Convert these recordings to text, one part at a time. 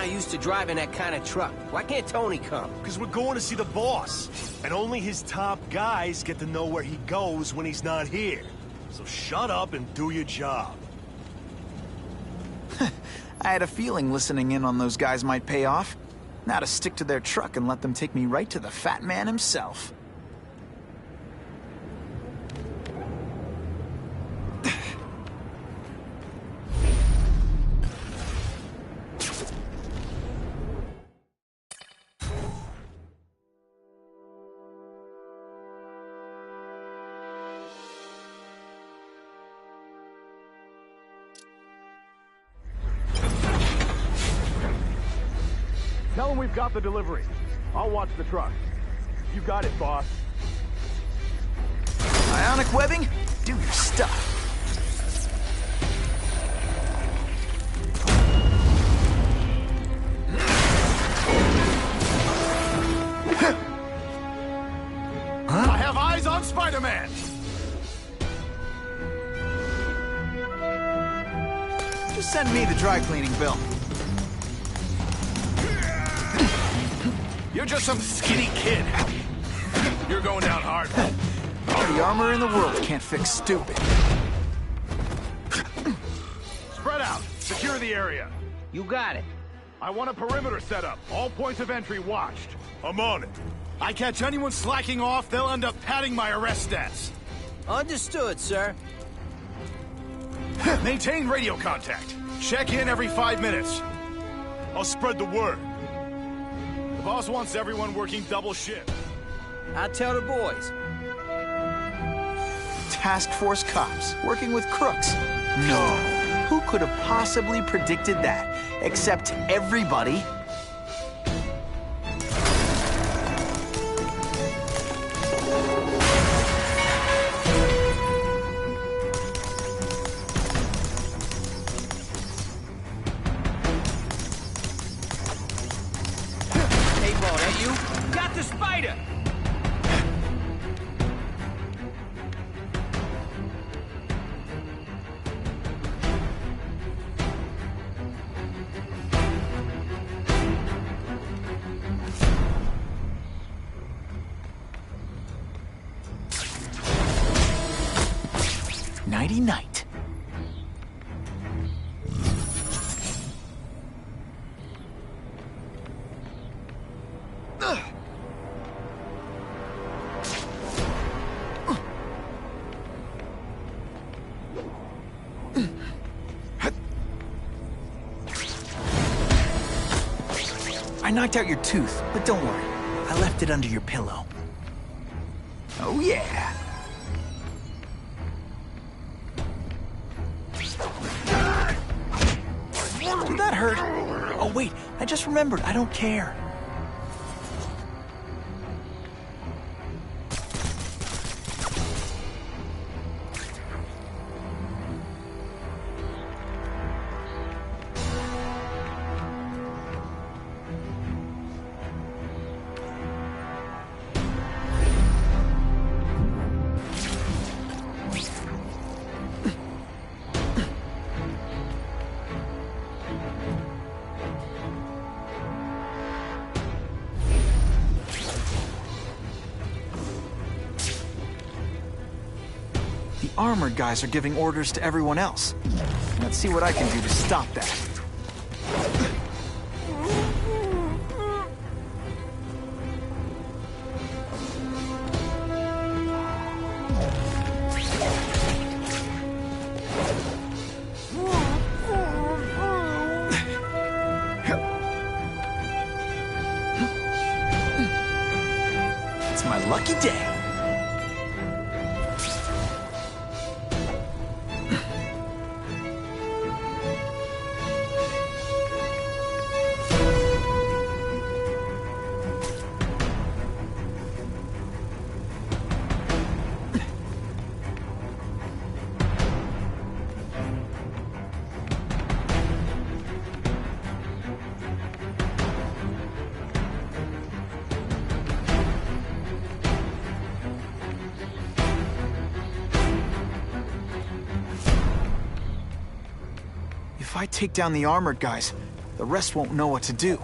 not used to driving that kind of truck. Why can't Tony come? Because we're going to see the boss. And only his top guys get to know where he goes when he's not here. So shut up and do your job. I had a feeling listening in on those guys might pay off. Now to stick to their truck and let them take me right to the fat man himself. Tell him we've got the delivery. I'll watch the truck. You got it, boss. Ionic webbing? Do your stuff. Huh? I have eyes on Spider-Man! Just send me the dry cleaning bill. You're just some skinny kid. You're going down hard. All the armor in the world can't fix stupid. Spread out. Secure the area. You got it. I want a perimeter set up. All points of entry watched. I'm on it. I catch anyone slacking off, they'll end up padding my arrest stats. Understood, sir. Maintain radio contact. Check in every 5 minutes. I'll spread the word. The boss wants everyone working double shift. I'll tell the boys. Task Force cops working with crooks. No. Who could have possibly predicted that? Except everybody. Got the spider! Nighty-night. I knocked out your tooth, but don't worry. I left it under your pillow. Oh, yeah. Did that hurt? Oh, wait. I just remembered. I don't care. The armored guys are giving orders to everyone else. Let's see what I can do to stop that. It's my lucky day. If I take down the armored guys, The rest won't know what to do.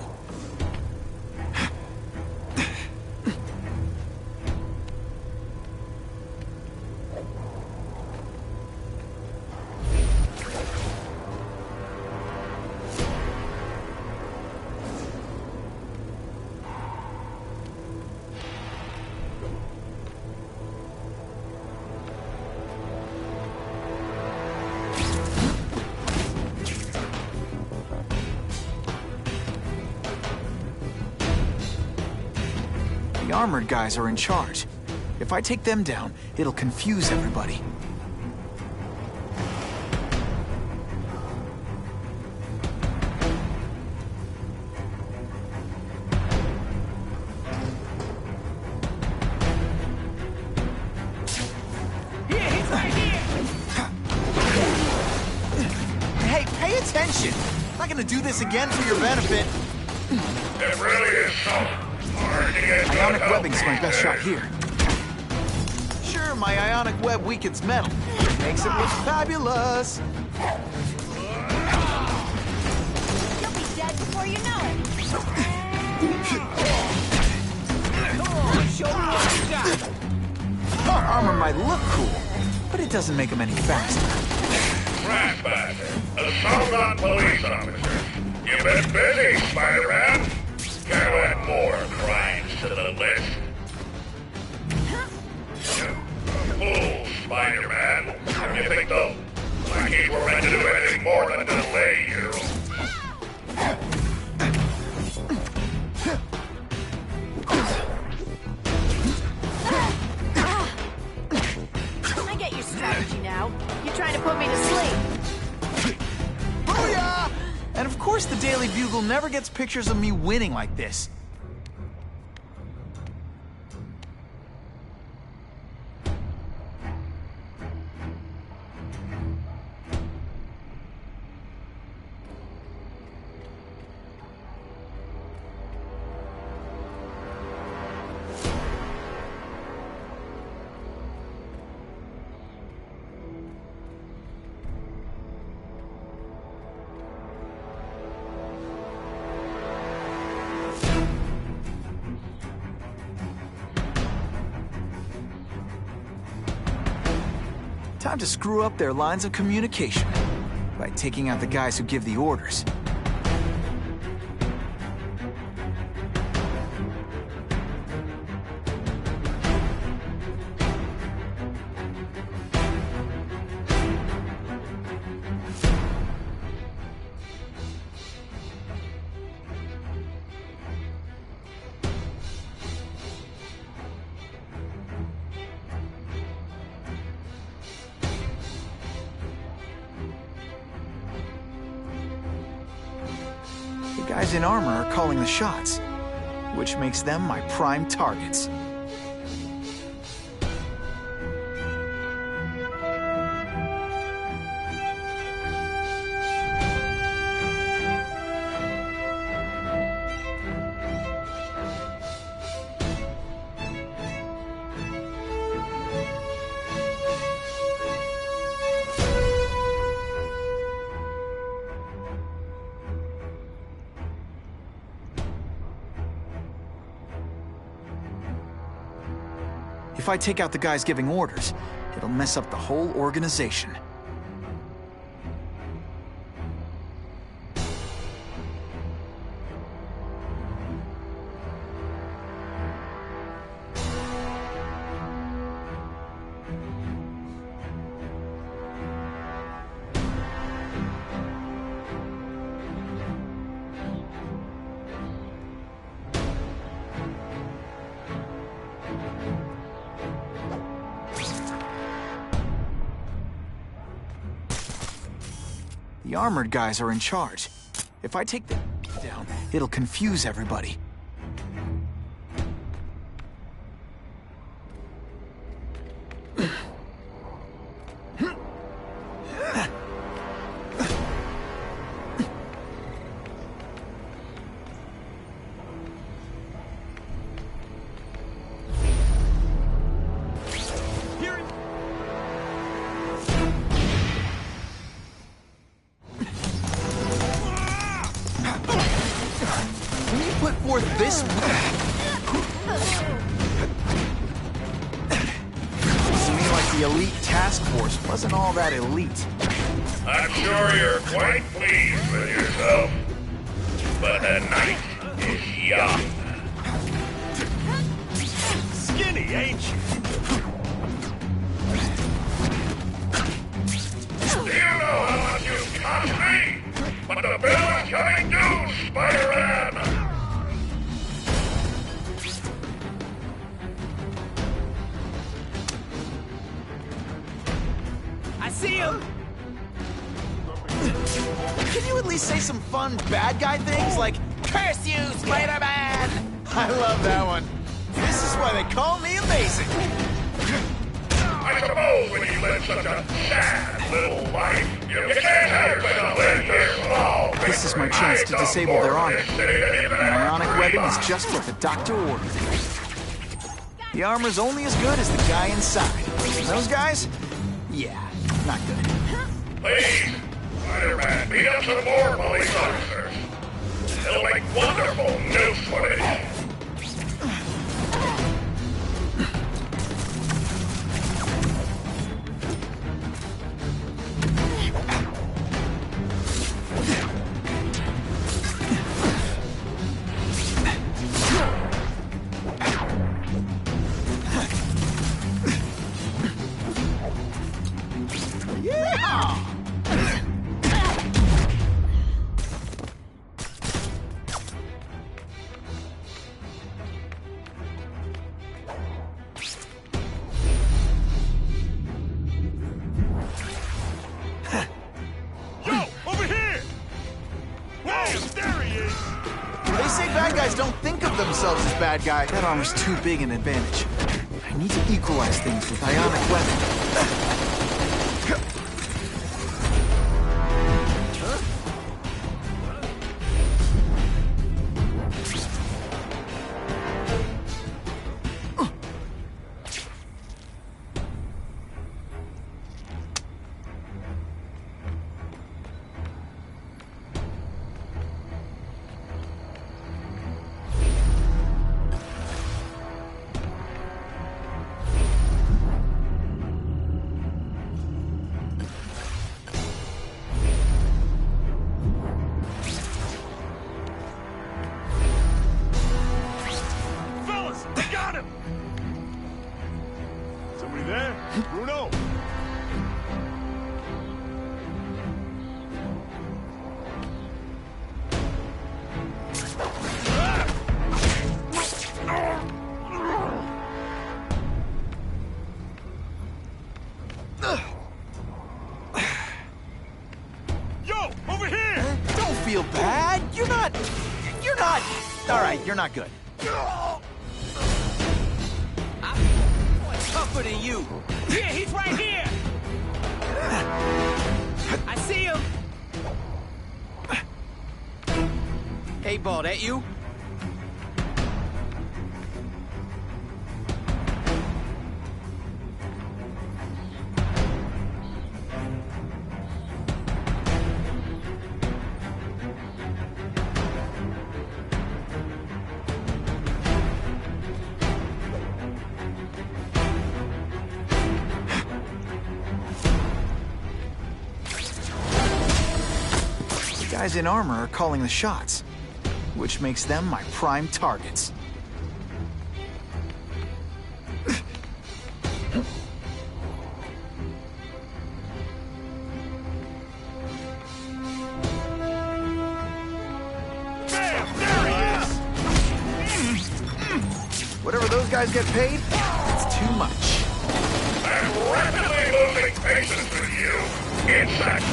The armored guys are in charge. If I take them down, it'll confuse everybody. Hey, pay attention! I'm not gonna do this again for your benefit. It really is so hard to get Ionic good webbing's my help best these shot days. here. Sure, my ionic web weakens metal. Makes it look fabulous. You'll be dead before you know it. Come on, show me what you got. Our armor might look cool, but it doesn't make them any faster. Ratbag, assault on police officer. You've been busy, Spider-Man. Gotta add more crimes to the list. Fool, Spider-Man. You think the Blackies were meant to do anything more than delay you? I get your strategy now. You're trying to put me to sleep. Booyah! And of course the Daily Bugle never gets pictures of me winning like this. Time to screw up their lines of communication by taking out the guys who give the orders. The guys in armor are calling the shots, which makes them my prime targets. If I take out the guys giving orders, it'll mess up the whole organization. The armored guys are in charge. If I take them down, it'll confuse everybody. this... Seems to me like the elite task force wasn't all that elite. I'm sure you're quite pleased with yourself. But the night is young. Skinny, ain't you? Do you know how much you cost me? But the bill is coming due, Spider-Man! I see him! Can you at least say some fun bad guy things like, "Curse you, Spider-Man"? I love that one. This is why they call me amazing. I suppose when you live such a sad little life, you can't help but live here all. This is my chance to disable their armor. An ionic webbing is just what the doctor ordered. The armor's only as good as the guy inside. And those guys? Yeah, not good. Please, Spider-Man, beat up some more police officers. They'll make wonderful news footage. Bad guy. That armor's too big an advantage. I need to equalize things with ionic weapon. Bruno! Yo, over here! Don't feel bad. You're not... All right, you're not good. Tougher than you. Here, he's right here. I see him. Hey, Ball, that you? Guys in armor are calling the shots, which makes them my prime targets. Whatever those guys get paid, it's too much. I'm rapidly losing patience with you, insect.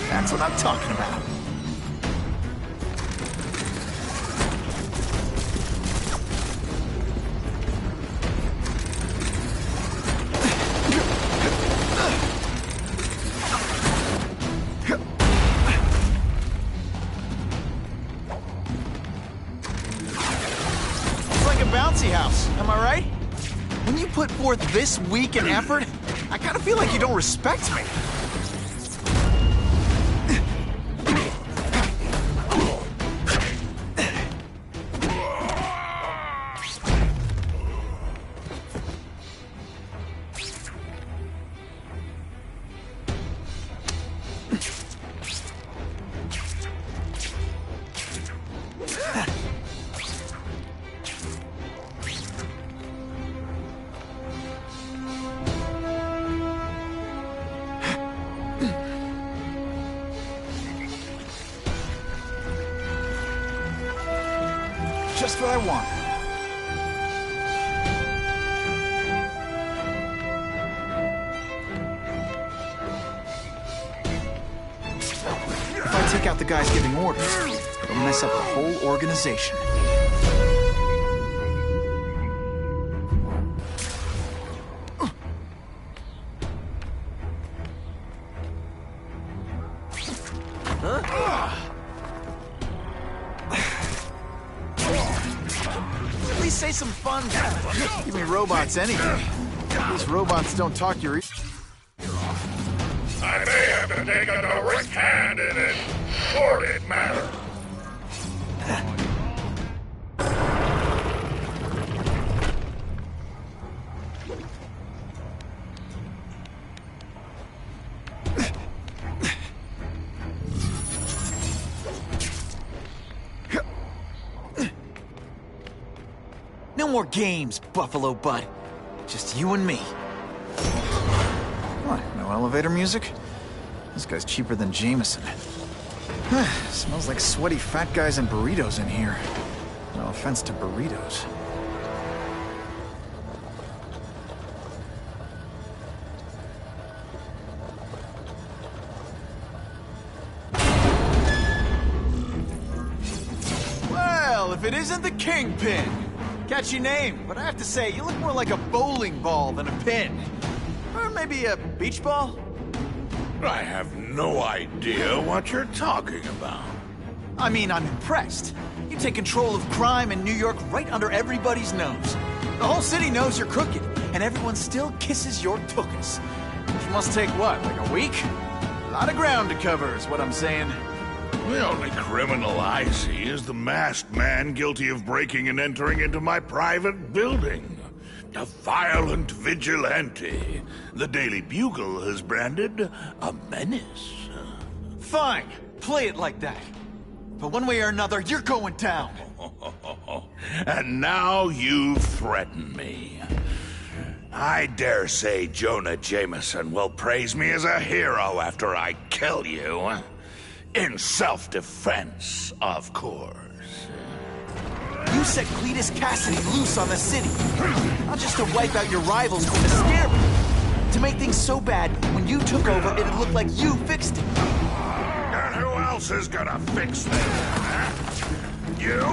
That's what I'm talking about. bouncy house, am I right? When you put forth this week in effort, I kind of feel like you don't respect me. Just what I want. If I take out the guys giving orders, it'll mess up the whole organization. At least say some fun. Give me robots anything. These robots don't talk your ear. I may have to take a direct hand in this sordid matter. No more games, Buffalo Bud. Just you and me. What, no elevator music? This guy's cheaper than Jameson. Smells like sweaty fat guys and burritos in here. No offense to burritos. Well, if it isn't the Kingpin. Catchy name, but I have to say, you look more like a bowling ball than a pin. Or maybe a beach ball? I have no idea what you're talking about. I mean, I'm impressed. You take control of crime in New York right under everybody's nose. The whole city knows you're crooked, and everyone still kisses your tuchus. Which must take what, like a week? A lot of ground to cover is what I'm saying. The only criminal I see is the masked man guilty of breaking and entering into my private building. A violent vigilante. The Daily Bugle has branded a menace. Fine, play it like that. But one way or another, you're going down. And now you threaten me. I dare say Jonah Jameson will praise me as a hero after I kill you. In self-defense, of course. You set Cletus Cassidy loose on the city. Not just to wipe out your rivals, but to scare them. To make things so bad, when you took over, it'd look like you fixed it. And who else is gonna fix this? Huh? You?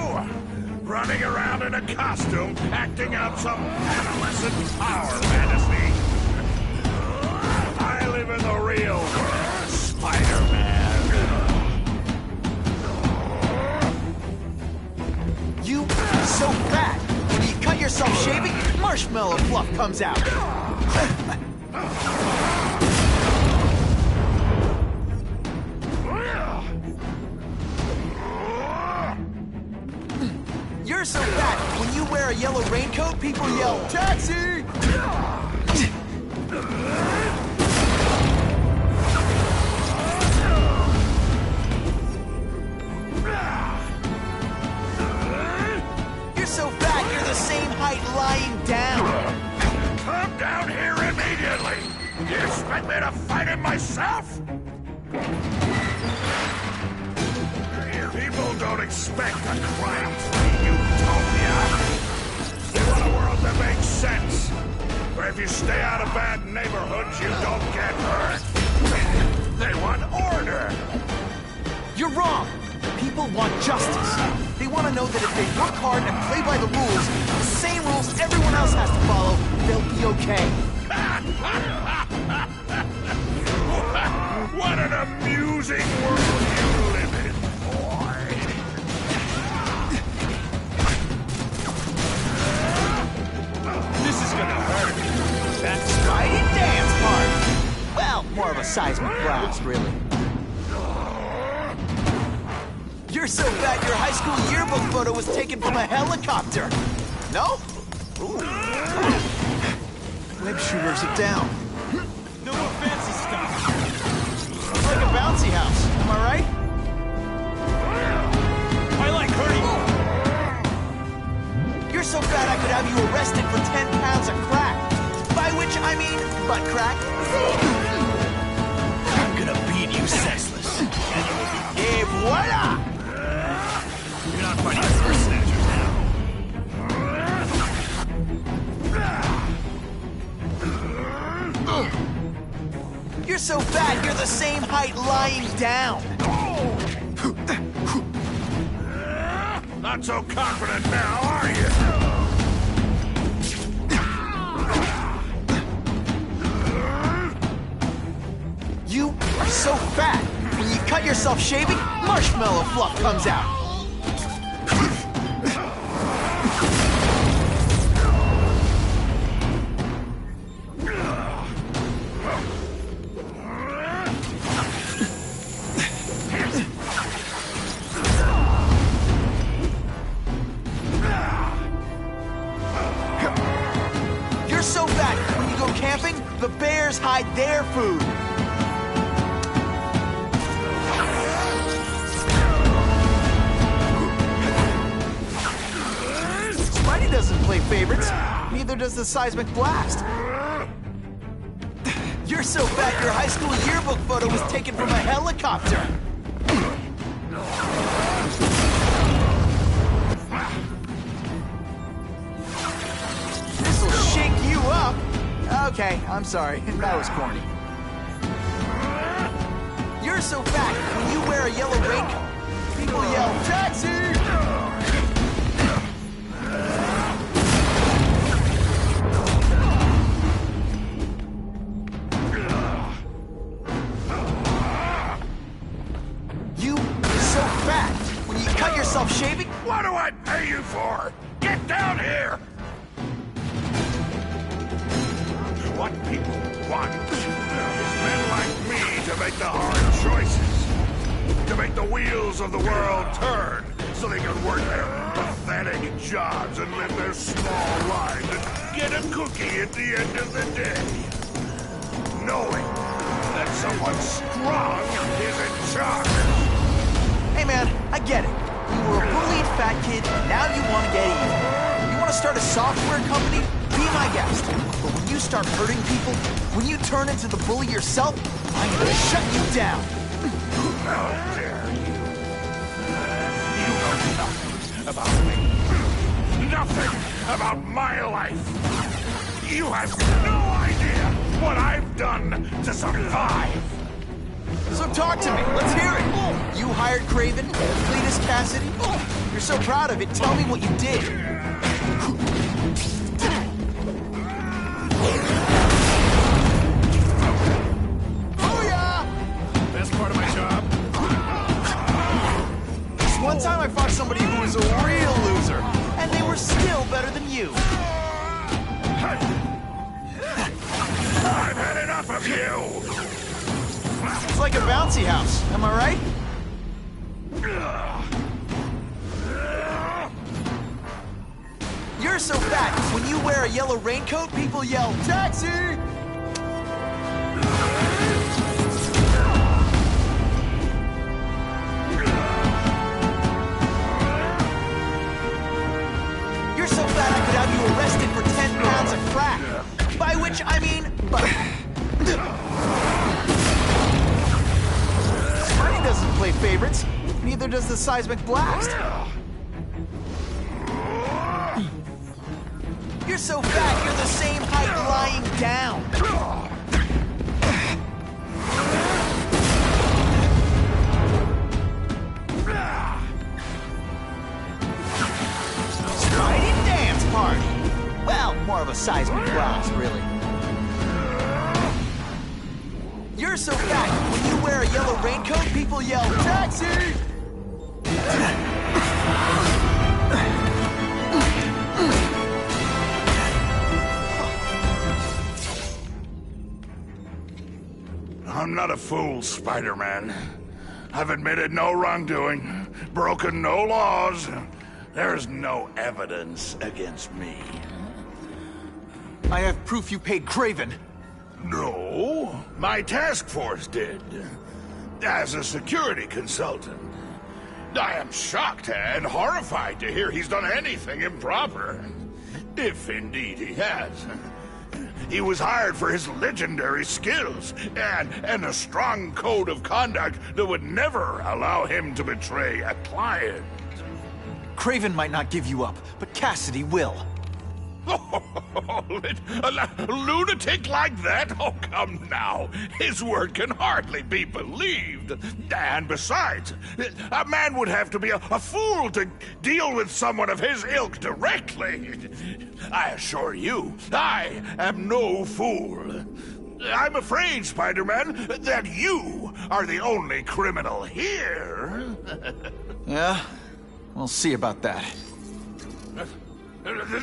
Running around in a costume, acting out some adolescent power fantasy. I live in the real world, Spider-Man. You are so fat. When you cut yourself shaving, marshmallow fluff comes out. You're so fat, when you wear a yellow raincoat, people yell, "Taxi!" So fat, you're the same height lying down. Come down here immediately! You expect me to fight him myself? People don't expect a crime-free utopia. They want a world that makes sense. Where if you stay out of bad neighborhoods, you don't get hurt. They want order. You're wrong. People want justice. They want to know that if they work hard and play by the rules, the same rules everyone else has to follow, they'll be okay. What an amusing world you live in, boy. seismic blast, really. You're so fat your high school yearbook photo was taken from a helicopter. No? Ooh. Web shooters are down. No more fancy stuff. It's like a bouncy house, am I right? I like hurting. You're so fat I could have you arrested for 10 pounds of crack. By which I mean butt crack. I'm gonna beat you senseless. Et voila! You're not fighting for snatchers now. You're so fat you're the same height lying down. Not so confident now, are you? You are so fat. When you cut yourself shaving, marshmallow fluff comes out. You're so fat, when you go camping, the bears hide their food. Spidey doesn't play favorites. Neither does the seismic blast. You're so fat your high school yearbook photo was taken from a helicopter. This'll shake you up. Okay, I'm sorry. That was corny. You're so fat, when you wear a yellow raincoat, people yell, "Taxi!" You are so fat, when you cut yourself shaving, What do I pay you for? Get down here! What people want is men like me to make the hard choices. To make the wheels of the world turn so they can work their pathetic jobs and live their small lives and get a cookie at the end of the day. Knowing that someone strong is in charge. hey man, I get it. You were a bullied fat kid, and now you want to get even. You want to start a software company? Be my guest. But when you start hurting people, when you turn into the bully yourself, I'm gonna shut you down. How dare you? You know nothing about me. Nothing about my life. You have no idea what I've done to survive. So talk to me. Let's hear it. You hired Craven, Cletus Cassidy. You're so proud of it. Tell me what you did. Booyah! Best part of my job? This one time I fought somebody who was a real loser, and they were still better than you. I've had enough of you. It's like a bouncy house. Am I right? You're so fat, when you wear a yellow raincoat, people yell, "Taxi!" You're so fat I could have you arrested for 10 pounds of crack. By which I mean, Spidey doesn't play favorites. Neither does the seismic blast. You're so fat, you're the same height lying down. Spidey dance party. Well, more of a seismic blast, really. You're so fat, when you wear a yellow raincoat, people yell, "Taxi!" I'm not a fool, Spider-Man. I've admitted no wrongdoing, broken no laws. There's no evidence against me. I have proof you paid Kraven. No, my task force did. As a security consultant. I am shocked and horrified to hear he's done anything improper. If indeed he has. He was hired for his legendary skills and a strong code of conduct that would never allow him to betray a client. Kraven might not give you up, but Cassidy will. A lunatic like that? Oh, come now. His word can hardly be believed. And besides, a man would have to be a fool to deal with someone of his ilk directly. I assure you, I am no fool. I'm afraid, Spider-Man, that you are the only criminal here. Yeah? We'll see about that.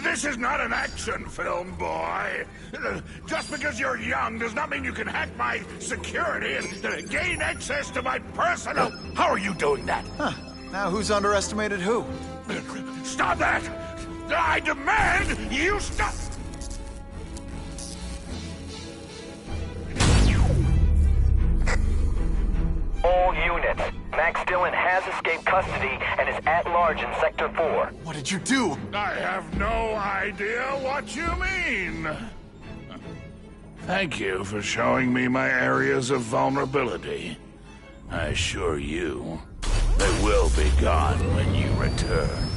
This is not an action film, boy. Just because you're young does not mean you can hack my security and gain access to my personal... How are you doing that? Huh. Now who's underestimated who? Stop that! I demand you stop! All units. Max Dillon has escaped custody and is at large in Sector 4. What did you do? I have no idea what you mean. Thank you for showing me my areas of vulnerability. I assure you, they will be gone when you return.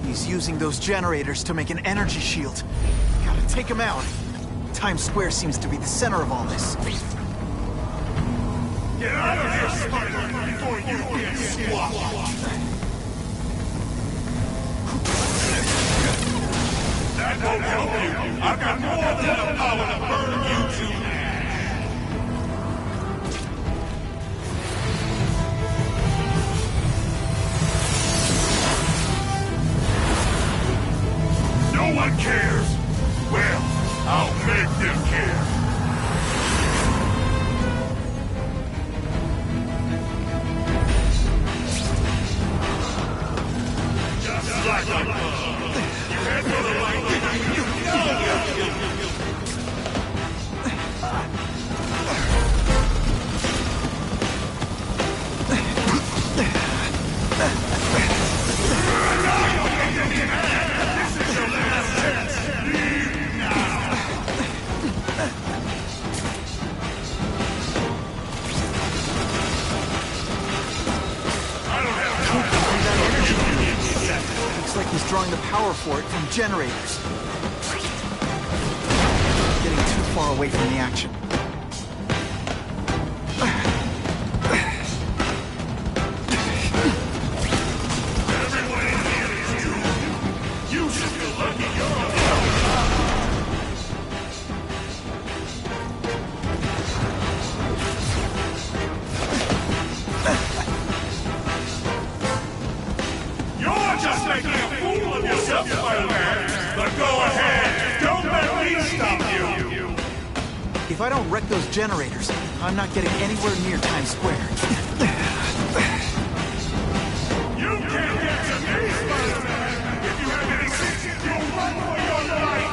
He's using those generators to make an energy shield. Gotta take him out. Times Square seems to be the center of all this. Get out of here, Spider-Man, before you get squashed! That won't help you! I've got more than enough power to burn you to ash! No one cares! Well, I'll make them care! Just like a bug! You head for the light! This is your last chance! Leave now! I don't have time for you. Looks like he's drawing the power for it from generators. Getting too far away from the action. Everyone in here is doomed. You should feel lucky you're alive. You're just making a fool of yourself, Spider-Man. But go ahead. Don't let me stop you. If I don't wreck those generators, I'm not getting anywhere near Times Square. You can't get to me, Spider-Man. If you have any sense, you'll run for your life.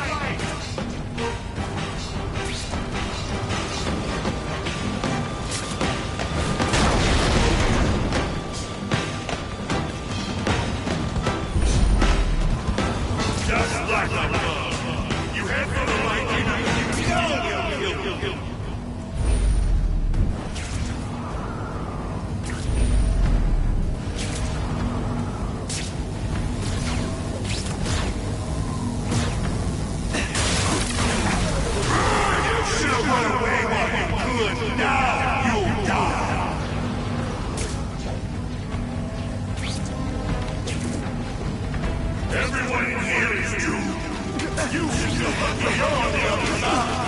You should feel lucky you're on the other side.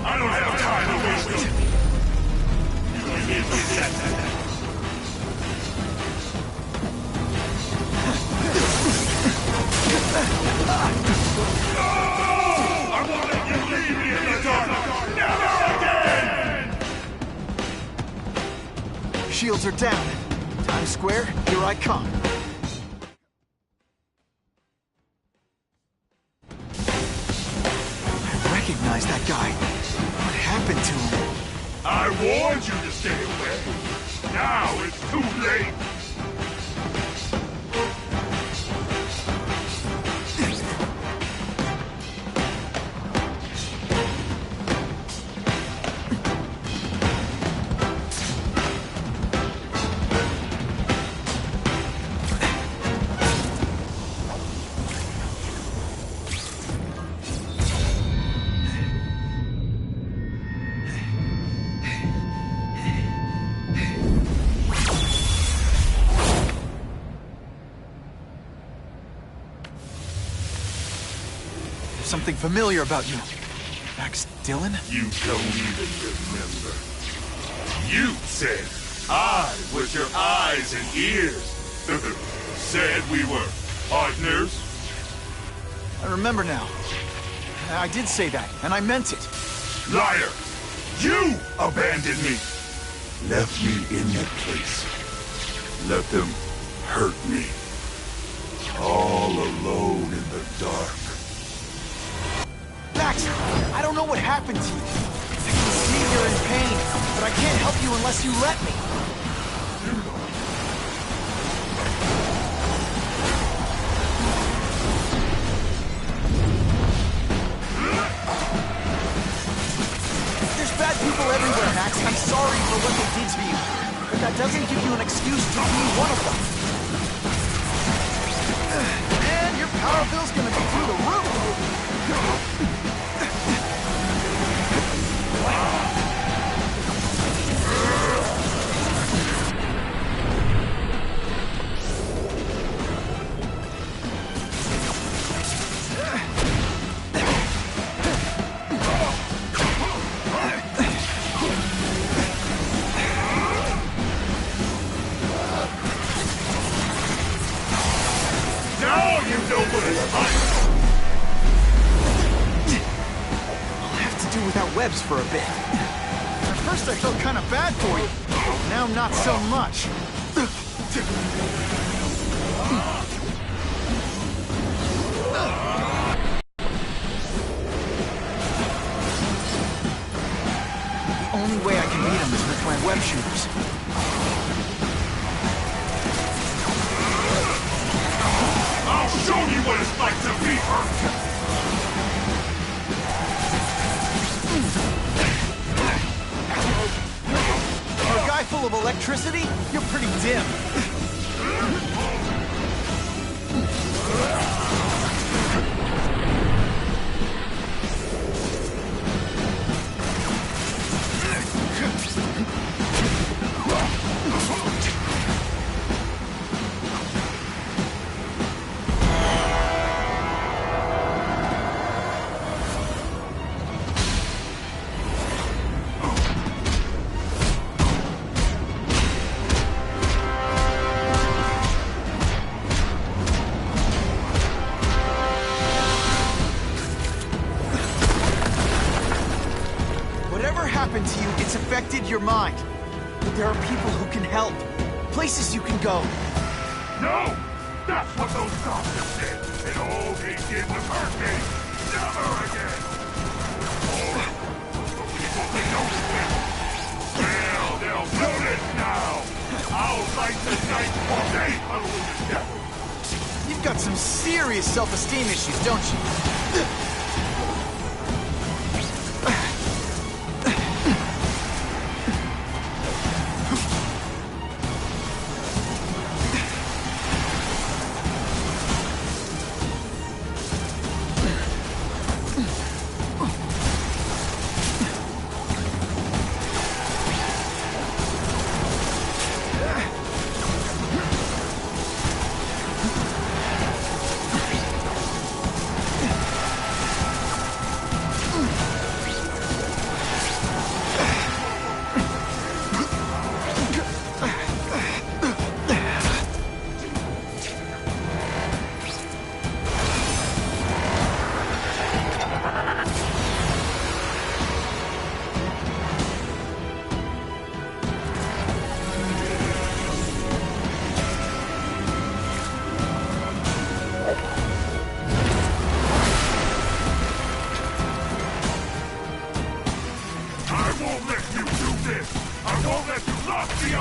I don't have time to waste it. You need to set that. I won't let you leave me in the dark. Never again! Shields are down. Times Square, here I come. I recognize that guy. What happened to him? I warned you to stay away. Now it's too late. Something familiar about you. Max Dillon? You don't even remember. You said I was your eyes and ears. Said we were partners. I remember now. I did say that, and I meant it. Liar! You abandoned me! Left me in that place. Let them hurt me. All alone in the dark. Max, I don't know what happened to you. I can see you're in pain, but I can't help you unless you let me. There's bad people everywhere, Max. I'm sorry for what they did to you. But that doesn't give you an excuse to be one of them. And your power bill's gonna be through the roof. Now you know what it's like! I'll have to do without webs for a bit. At first I felt kind of bad for you. Now not so much. The only way I can beat him is with my web shooters. I'll show you what it's like to be hurt! For a guy full of electricity, you're pretty dim. Whatever happened to you, it's affected your mind. But there are people who can help. Places you can go. No! That's what those doctors did! And all they did was hurt me! Never again! They don't quit! Well, they'll feel it now! I'll light the night while they huddle in the devil! You've got some serious self-esteem issues, don't you?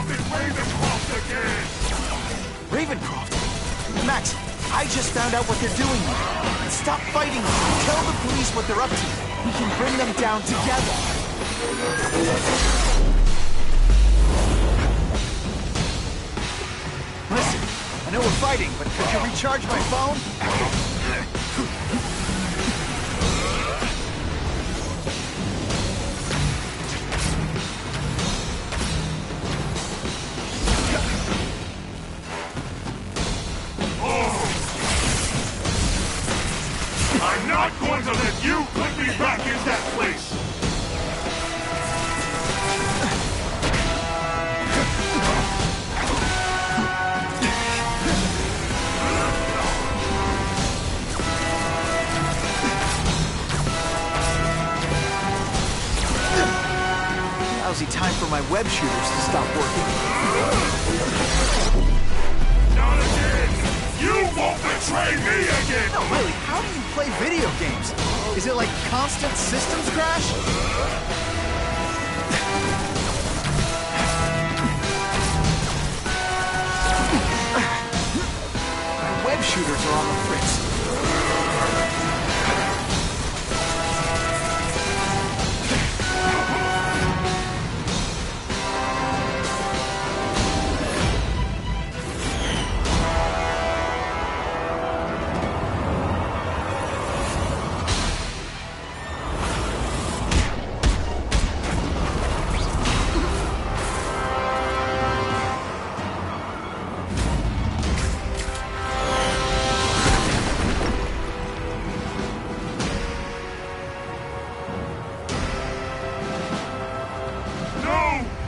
up in Ravencroft again! Ravencroft? Max, I just found out what they're doing here. Stop fighting them. Tell the police what they're up to. We can bring them down together. Listen, I know we're fighting, but could you recharge my phone? I'm not going to let you put me back in that place! Lousy time for my web shooters to stop working. Not again! You won't betray me again! No, really, how do you play video games? Is it like constant systems crash? My web shooters are on the fritz.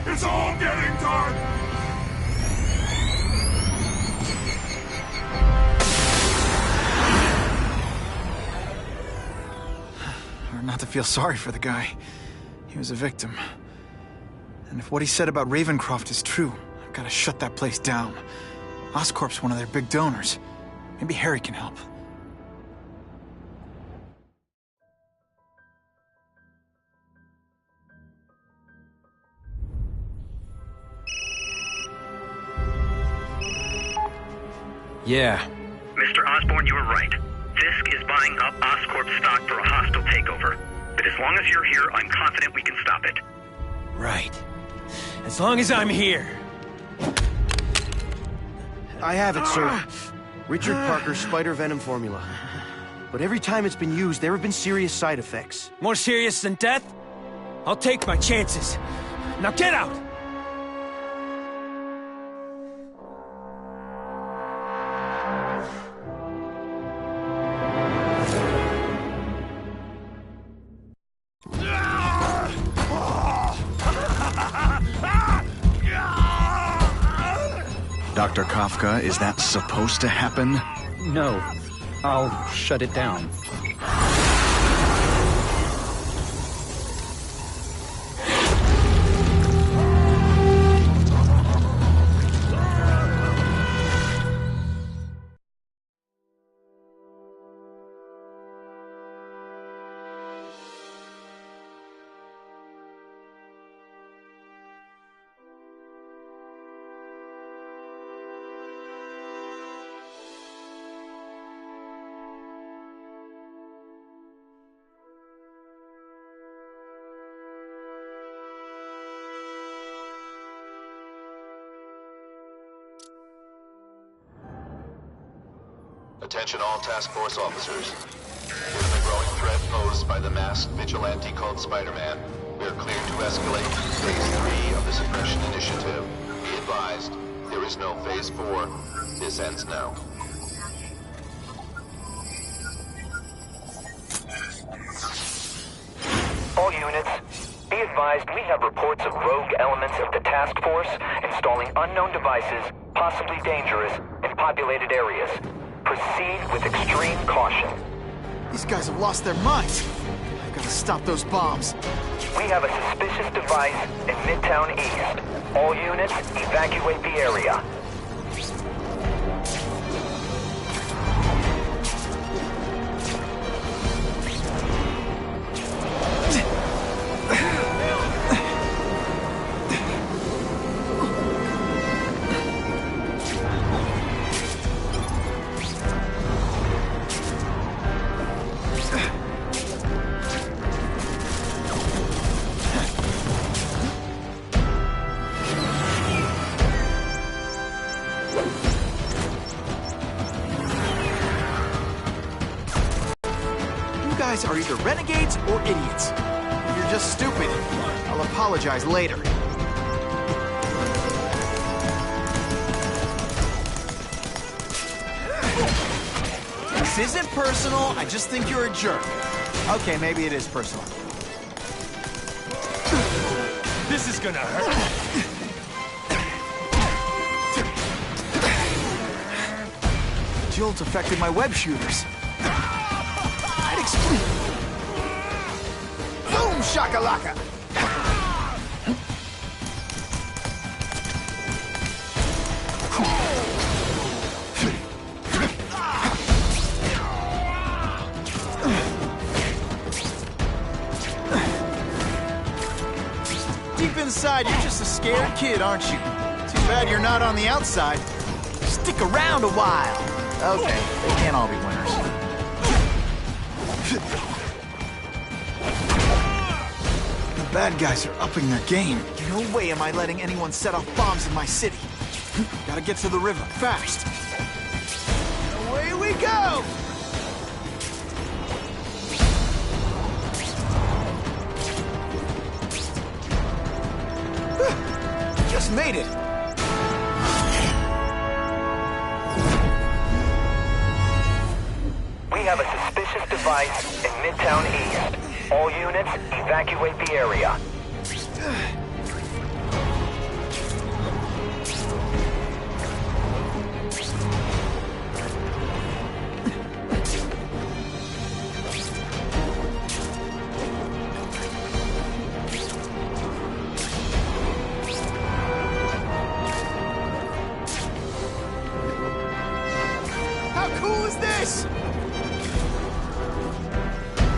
It's all getting dark! Not to feel sorry for the guy. He was a victim. And if what he said about Ravencroft is true, I've got to shut that place down. Oscorp's one of their big donors. Maybe Harry can help. Yeah. Mr. Osborn, you were right. Fisk is buying up Oscorp stock for a hostile takeover. But as long as you're here, I'm confident we can stop it. Right. As long as I'm here. I have it, sir. Richard Parker's spider venom formula. But every time it's been used, there have been serious side effects. More serious than death? I'll take my chances. Now get out! Dr. Kafka, is that supposed to happen? No. I'll shut it down. Attention all task force officers. Given the growing threat posed by the masked vigilante called Spider-Man, we are cleared to escalate to Phase 3 of the Suppression Initiative. Be advised, there is no Phase 4. This ends now. All units, be advised we have reports of rogue elements of the task force installing unknown devices, possibly dangerous, in populated areas. Proceed with extreme caution. These guys have lost their minds. I've got to stop those bombs. We have a suspicious device in Midtown East. All units, evacuate the area. guys are either renegades or idiots. If you're just stupid, I'll apologize later. This isn't personal, I just think you're a jerk. Okay, maybe it is personal. This is gonna hurt. Jolt affected my web shooters. I'd explain. Boom, shakalaka! Deep inside, you're just a scared kid, aren't you? Too bad you're not on the outside. Stick around a while. Okay, they can't all be winners. The bad guys are upping their game. No way am I letting anyone set off bombs in my city. Gotta get to the river, fast. Away we go! Just made it. We have a suspicious device in Midtown East. All units, evacuate the area. How cool is this?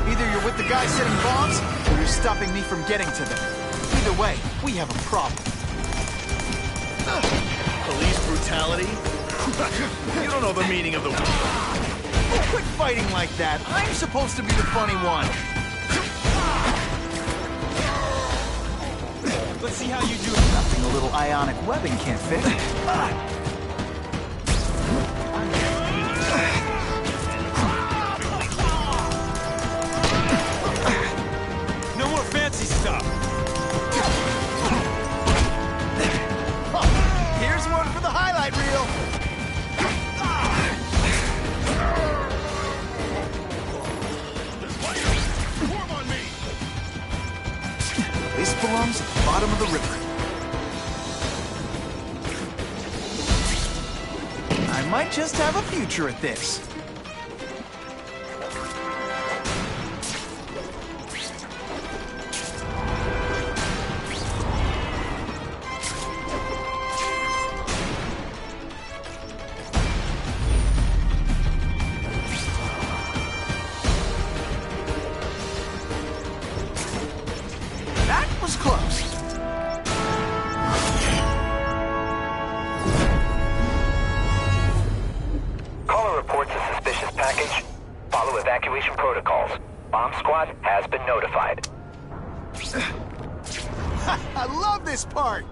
Either you're with the guys setting bombs, or you're stopping me from getting to them. Either way, we have a problem. Police brutality? You don't know the meaning of the word. Oh, quit fighting like that. I'm supposed to be the funny one. Let's see how you do. Nothing a little ionic webbing can't fix. No more fancy stuff. Here's one for the highlight reel. This belongs at the bottom of the river. I might just have a future at this. That was close. Caller reports a suspicious package. Follow evacuation protocols. Bomb squad has been notified. I love this part.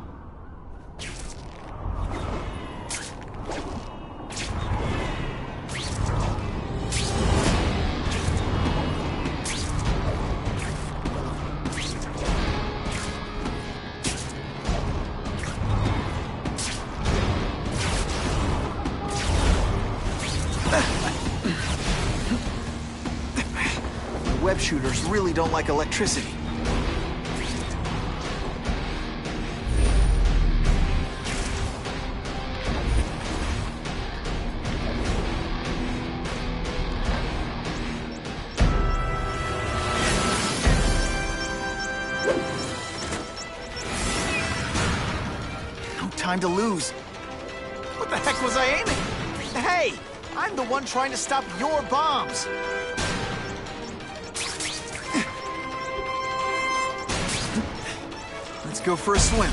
Web shooters really don't like electricity. No time to lose. What the heck was I aiming? Hey, I'm the one trying to stop your bombs. Let's go for a swim.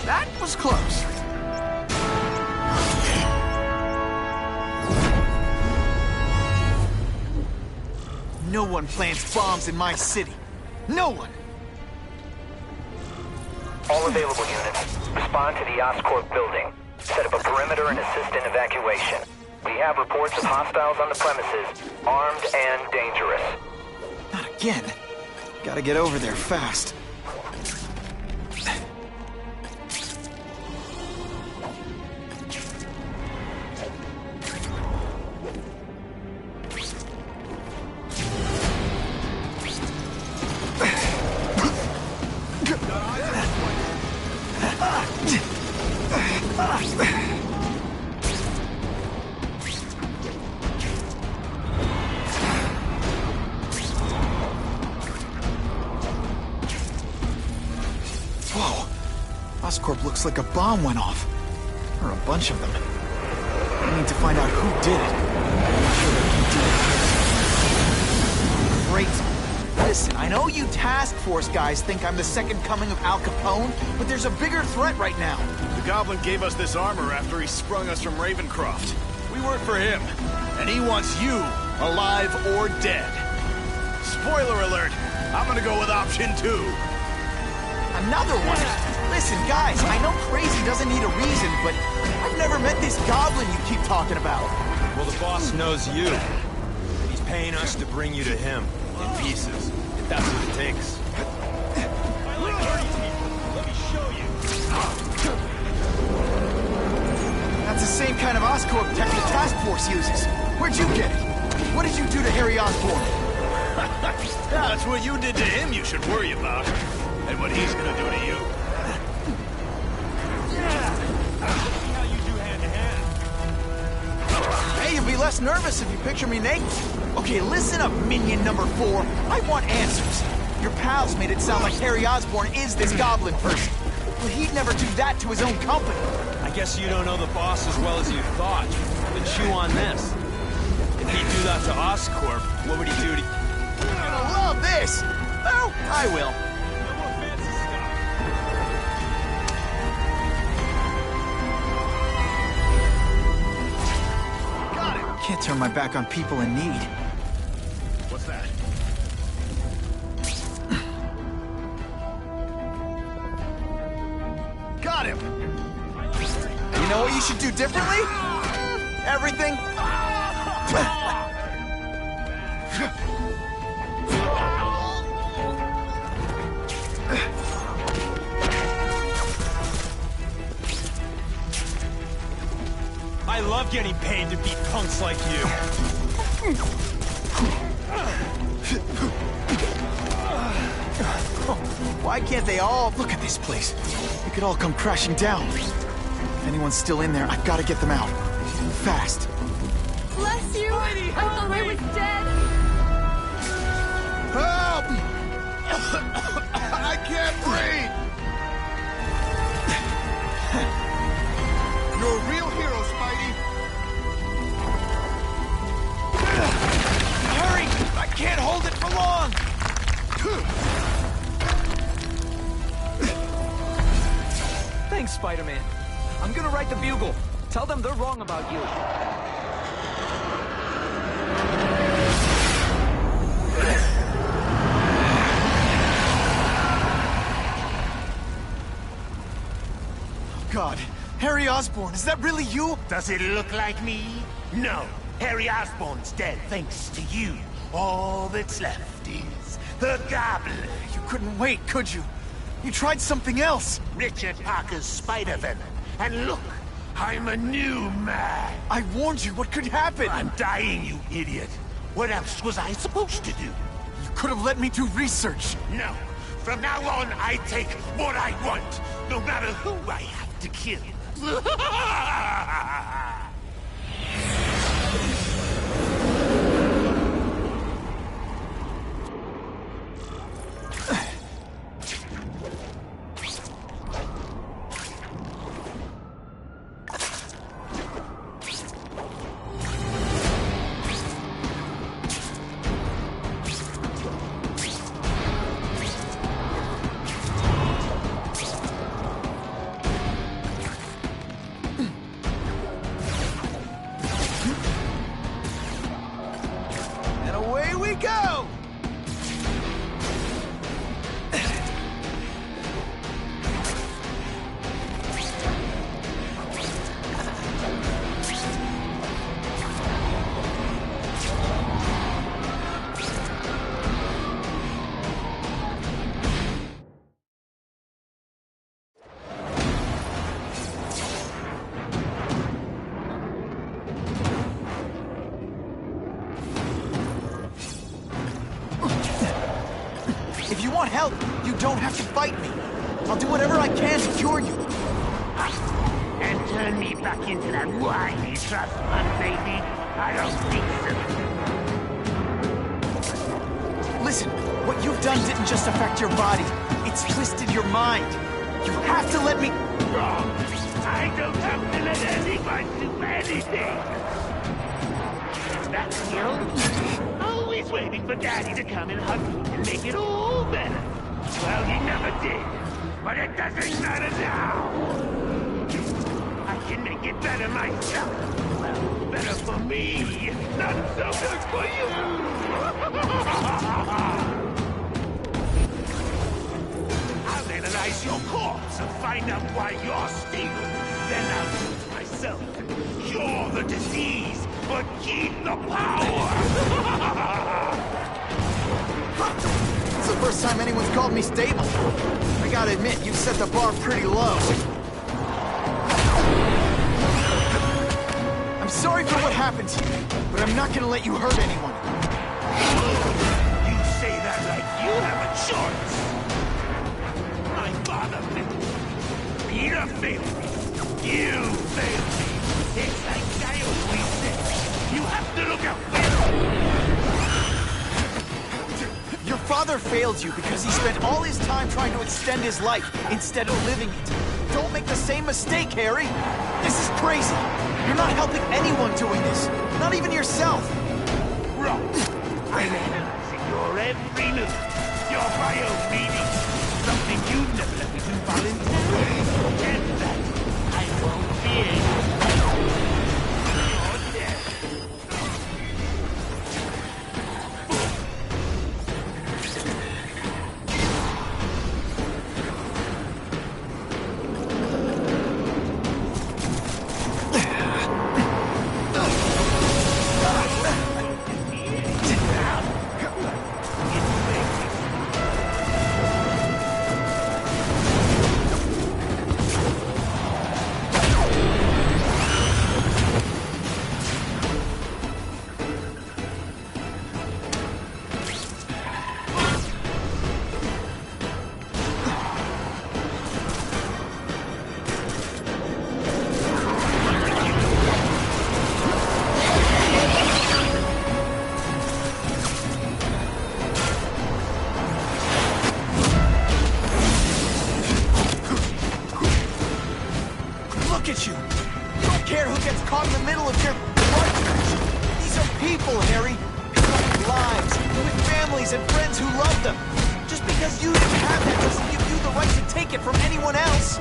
That was close. No one plants bombs in my city. No one! All available units, respond to the Oscorp building. Set up a perimeter and assist in evacuation. We have reports of hostiles on the premises, armed and dangerous. Not again. Gotta get over there fast. Oscorp looks like a bomb went off. Or a bunch of them. I need to find out who did it. I'm sure they can do it. Great. Listen, I know you task force guys think I'm the second coming of Al Capone, but there's a bigger threat right now. The Goblin gave us this armor after he sprung us from Ravencroft. We work for him, and he wants you alive or dead. Spoiler alert, I'm gonna go with option 2. Another one? Listen, guys, I know crazy doesn't need a reason, but I've never met this Goblin you keep talking about. Well, the boss knows you. He's paying us to bring you to him, in pieces, if that's what it takes. I like hurting people. Let me show you. That's the same kind of Oscorp tech the task force uses. Where'd you get it? What did you do to Harry Osborn? That's what you did to him you should worry about. And what he's gonna do to you. Hey, you'll be less nervous if you picture me naked. Okay, listen up, minion number 4. I want answers. Your pals made it sound like Harry Osborn is this Goblin person. But he'd never do that to his own company. I guess you don't know the boss as well as you thought. Then chew on this. If he'd do that to Oscorp, what would he do to... You're gonna love this! Oh, I will. Can't turn my back on people in need. What's that? Got him! You know what you should do differently? Everything. I love getting paid to beat punks like you. Why can't they all... Look at this place. It could all come crashing down. If anyone's still in there, I've got to get them out. Fast. Bless you! I thought I was dead! Help! I can't breathe! You're a real hero, Spidey! Hurry! I can't hold it for long! Thanks, Spider-Man. I'm gonna write the Bugle. Tell them they're wrong about you. God, Harry Osborn, is that really you? Does it look like me? No. Harry Osborn's dead thanks to you. All that's left is the Goblin. You couldn't wait, could you? You tried something else. Richard Parker's spider-venom. And look, I'm a new man. I warned you what could happen. I'm dying, you idiot. What else was I supposed to do? You could have let me do research. No. From now on, I take what I want, no matter who I have to kill. go! If you want help, you don't have to fight me. I'll do whatever I can to cure you. And turn me back into that whiny trust fund, baby? I don't think so. Listen, what you've done didn't just affect your body. It's twisted your mind. You have to let me... Wrong. I don't have to let anyone do anything. That's you. Always waiting for Daddy to come and hug me and make it all better. Well, he never did. But it doesn't matter now. I can make it better myself. Well, better for me. Not so good for you. I'll analyze your corpse and find out why you're stable. Then I'll think to myself, cure the disease, but keep the power! It's the first time anyone's called me stable. I gotta admit, you've set the bar pretty low. I'm sorry for what happened to you, but I'm not gonna let you hurt anyone. You say that like you have a choice. My father failed me. Peter failed me. You failed me. It's like I always said. You have to look out for Your father failed you because he spent all his time trying to extend his life instead of living it. Don't make the same mistake, Harry. This is crazy. You're not helping anyone doing this. Not even yourself. Wrong. I'm analyzing your every move. Your bio meaning. Something you'd never let me do voluntarily. And that I won't be able to. You're dead. Look at you! You don't care who gets caught in the middle of your argument. These are people, Harry. People with lives, with families and friends who love them. Just because you didn't have that doesn't give you the right to take it from anyone else.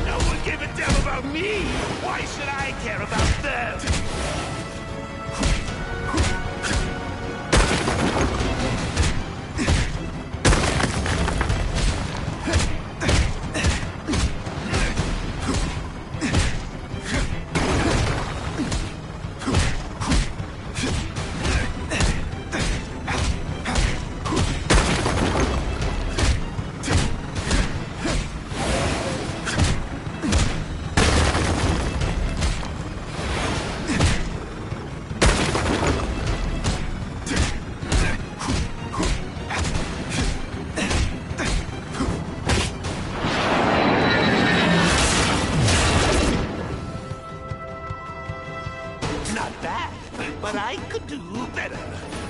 No one gave a damn about me. Why should I care about them? But I could do better.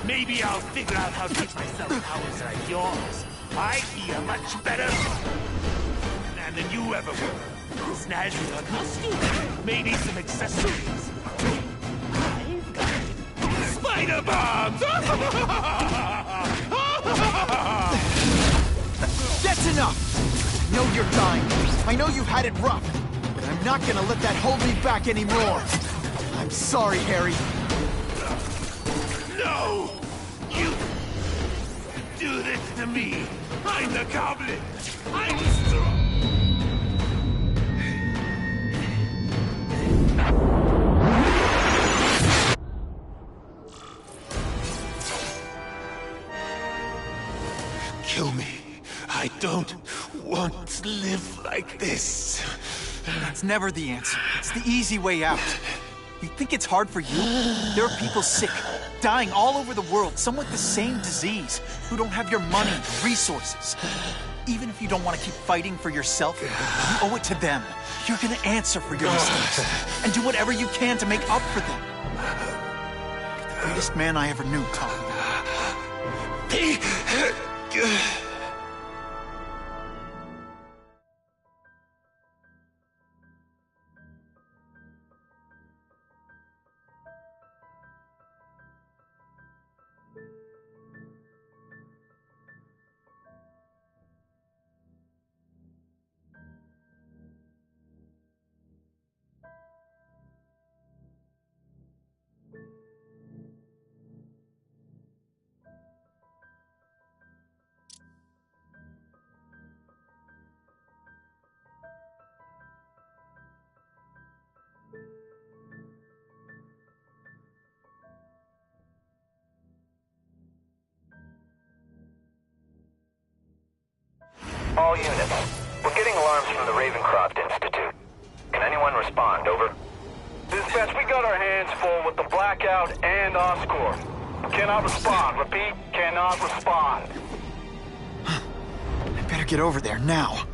Maybe I'll figure out how to give myself powers like yours. I'd be a much better man than you ever were. Snazzy a costume, maybe some accessories. I've got spider bombs! That's enough! I know you're dying. I know you've had it rough. But I'm not gonna let that hold me back anymore. I'm sorry, Harry. No! me! I'm the goblin! I'm strong! Kill me. I don't want to live like this. That's never the answer. It's the easy way out. You think it's hard for you? There are people sick, dying all over the world, some with the same disease, who don't have your money, resources. Even if you don't want to keep fighting for yourself, you owe it to them. You're gonna answer for your mistakes, and do whatever you can to make up for them. The greatest man I ever knew, Tom. All units, we're getting alarms from the Ravencroft Institute. Can anyone respond, over? Dispatch, we got our hands full with the blackout and Oscorp. Cannot respond. Repeat, cannot respond. I better get over there now.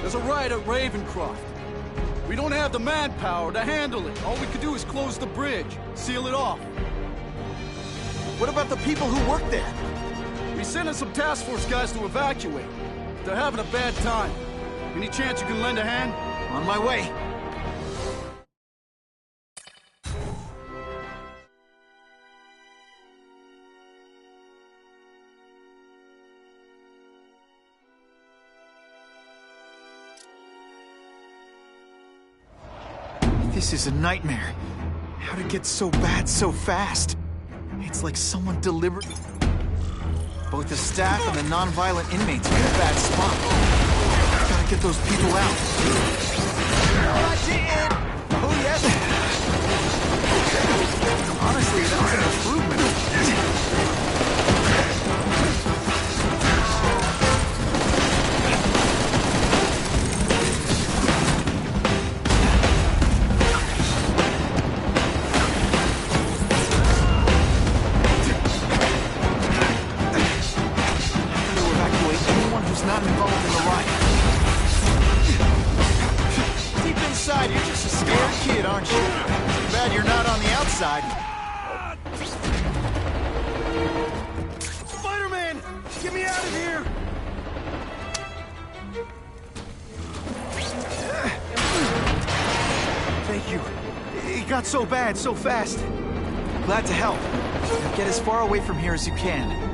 There's a riot at Ravencroft. We don't have the manpower to handle it. All we could do is close the bridge, seal it off. What about the people who work there? We sent in some task force guys to evacuate. They're having a bad time. Any chance you can lend a hand? On my way. This is a nightmare. How to get so bad so fast? It's like someone delivered... Both the staff and the non-violent inmates are in a bad spot. Gotta get those people out. Oh, yes! Honestly, that was an improvement. Not involved in the riot. Deep inside, you're just a scared kid, aren't you? Too bad you're not on the outside. Spider-Man! Get me out of here! Thank you. It got so bad, so fast. Glad to help. Now get as far away from here as you can.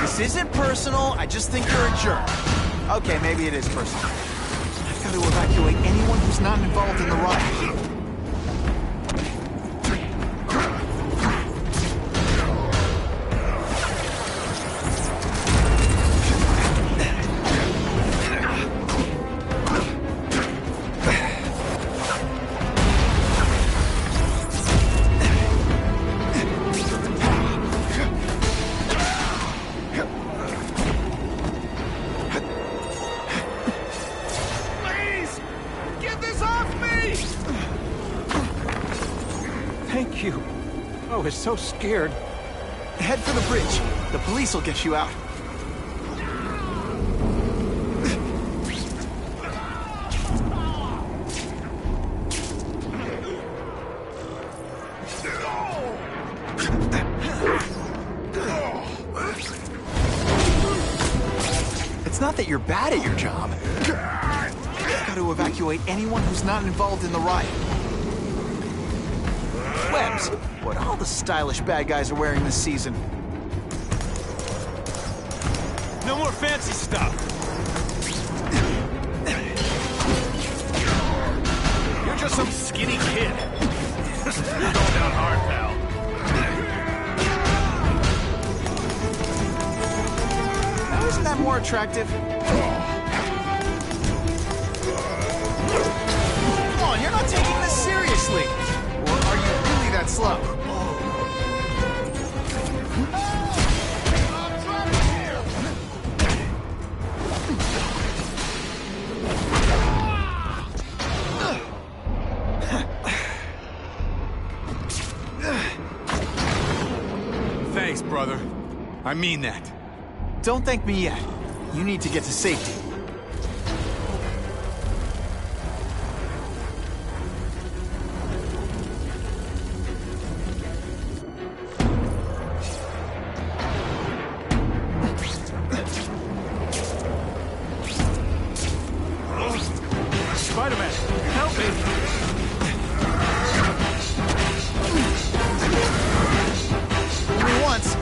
This isn't personal, I just think you're a jerk. Okay, maybe it is personal. I've got to evacuate anyone who's not involved in the riot. Thank you. I was so scared. Head for the bridge. The police will get you out. It's not that you're bad at your job. You've got to evacuate anyone who's not involved in the riot. Webs, what all the stylish bad guys are wearing this season. No more fancy stuff. You're just some skinny kid. You're going down hard, pal. Now, isn't that more attractive? Come on, you're not taking this seriously. Or are you really that slow? Thanks, brother. I mean that. Don't thank me yet. You need to get to safety. Spider-Man, help me! Only once.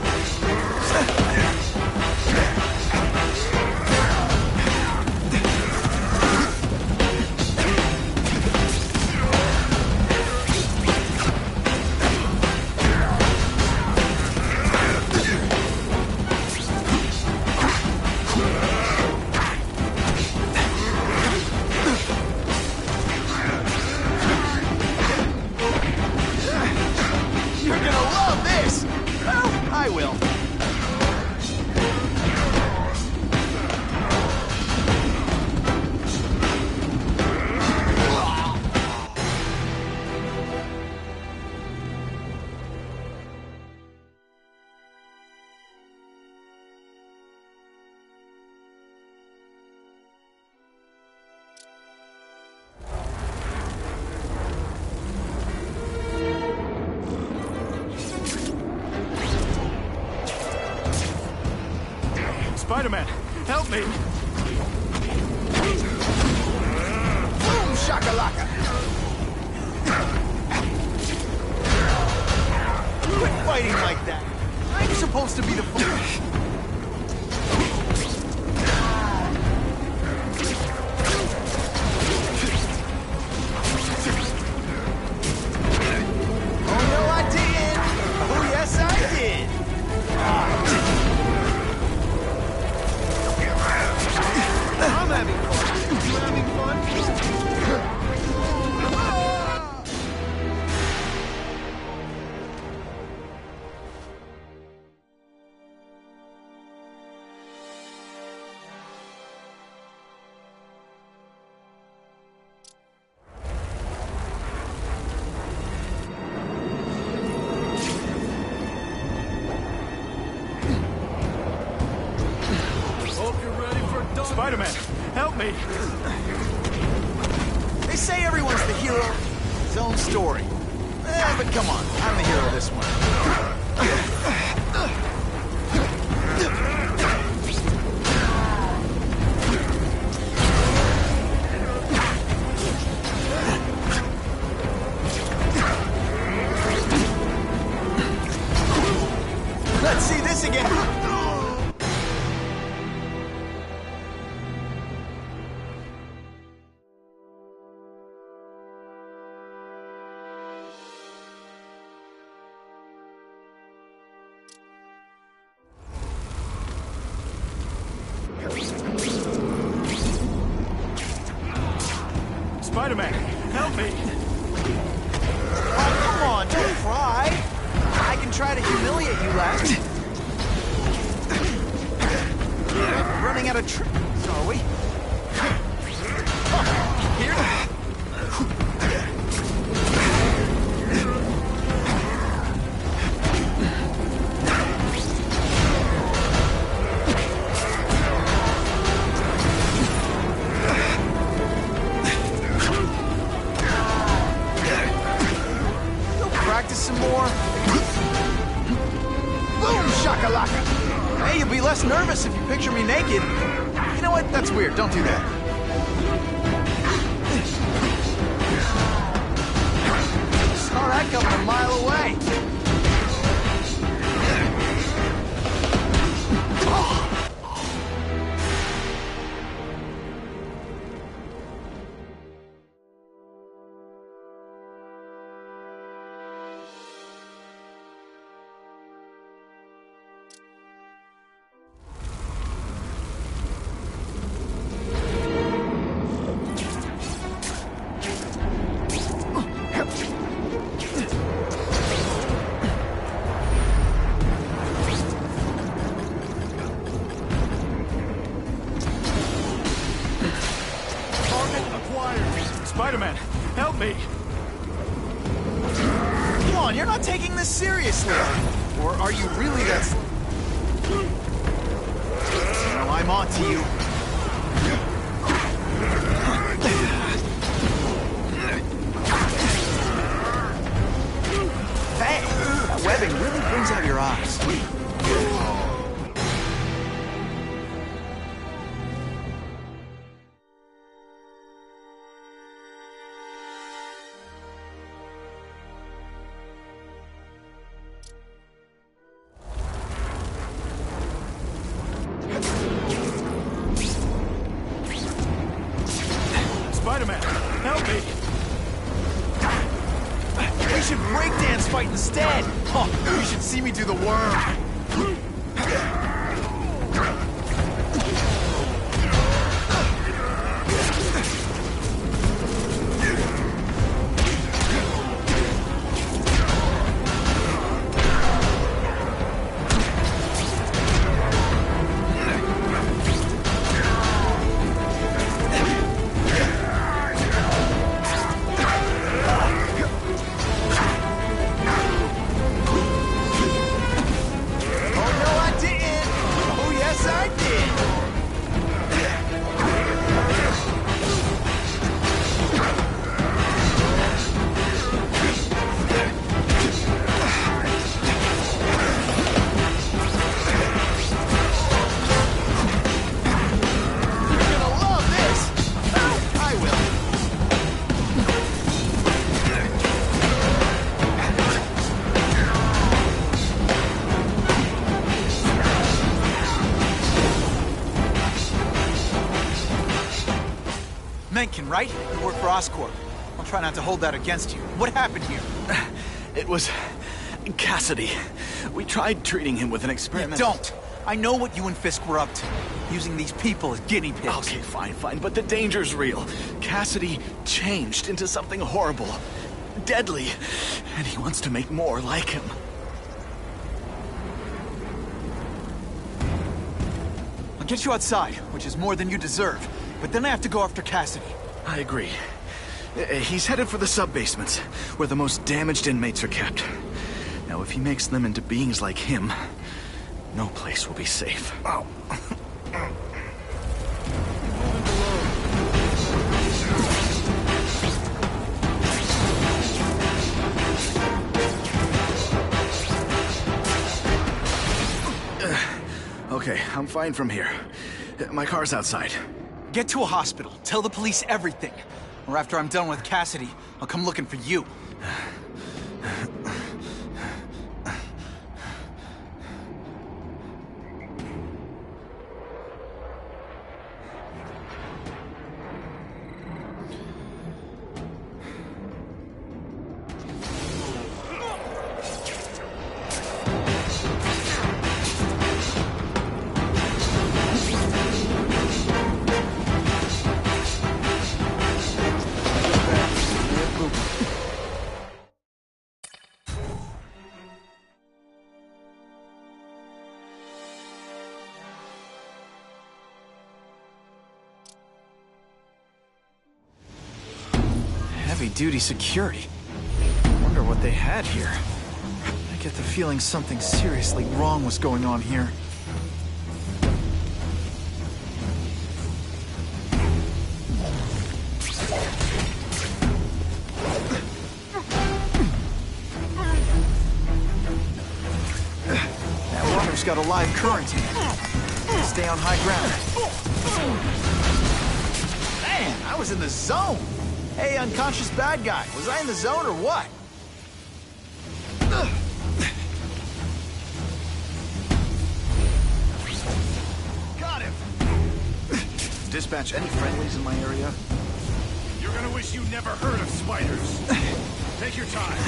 You're gonna love this! Well, I will. Spider-Man, help me! Boom shakalaka! Quit fighting like that. I'm supposed to be the Oh no, I did! Oh yes, I did! I'm having fun. You having fun? Hope you're ready for done. Spider-Man, help me! They say everyone's the hero of his own story. But come on, I'm the hero of this one. Let's see this again. Spider-Man, help me! Oh, come on, don't cry. I can try to humiliate you last. We're running out of tricks, are we? Here. Practice some more. Boom shakalaka! Hey, you'll be less nervous if you picture me naked. You know what? That's weird. Don't do that. Saw that coming a mile away. Slayer? Or are you really that... Well, I'm on to you. Hey, that webbing really brings out your eyes. Spider-Man, help me! We should breakdance fight instead! Oh, you should see me do the worm! Mencken, right? You work for Oscorp. I'll try not to hold that against you. What happened here? It was... Cassidy. We tried treating him with an experiment. You don't! I know what you and Fisk were up to. Using these people as guinea pigs. Okay, fine, but the danger's real. Cassidy changed into something horrible. Deadly. And he wants to make more like him. I'll get you outside, which is more than you deserve. But then I have to go after Cassidy. I agree. He's headed for the sub-basements, where the most damaged inmates are kept. Now, if he makes them into beings like him, no place will be safe. Oh. Okay, I'm fine from here. My car's outside. Get to a hospital. Tell the police everything. Or after I'm done with Cassidy, I'll come looking for you. Heavy-duty security. Wonder what they had here. I get the feeling something seriously wrong was going on here. That water's got a live current in it. Stay on high ground. Man, I was in the zone! Hey, unconscious bad guy, was I in the zone or what? Got him! Dispatch any friendlies in my area? You're gonna wish you never heard of spiders. Take your time.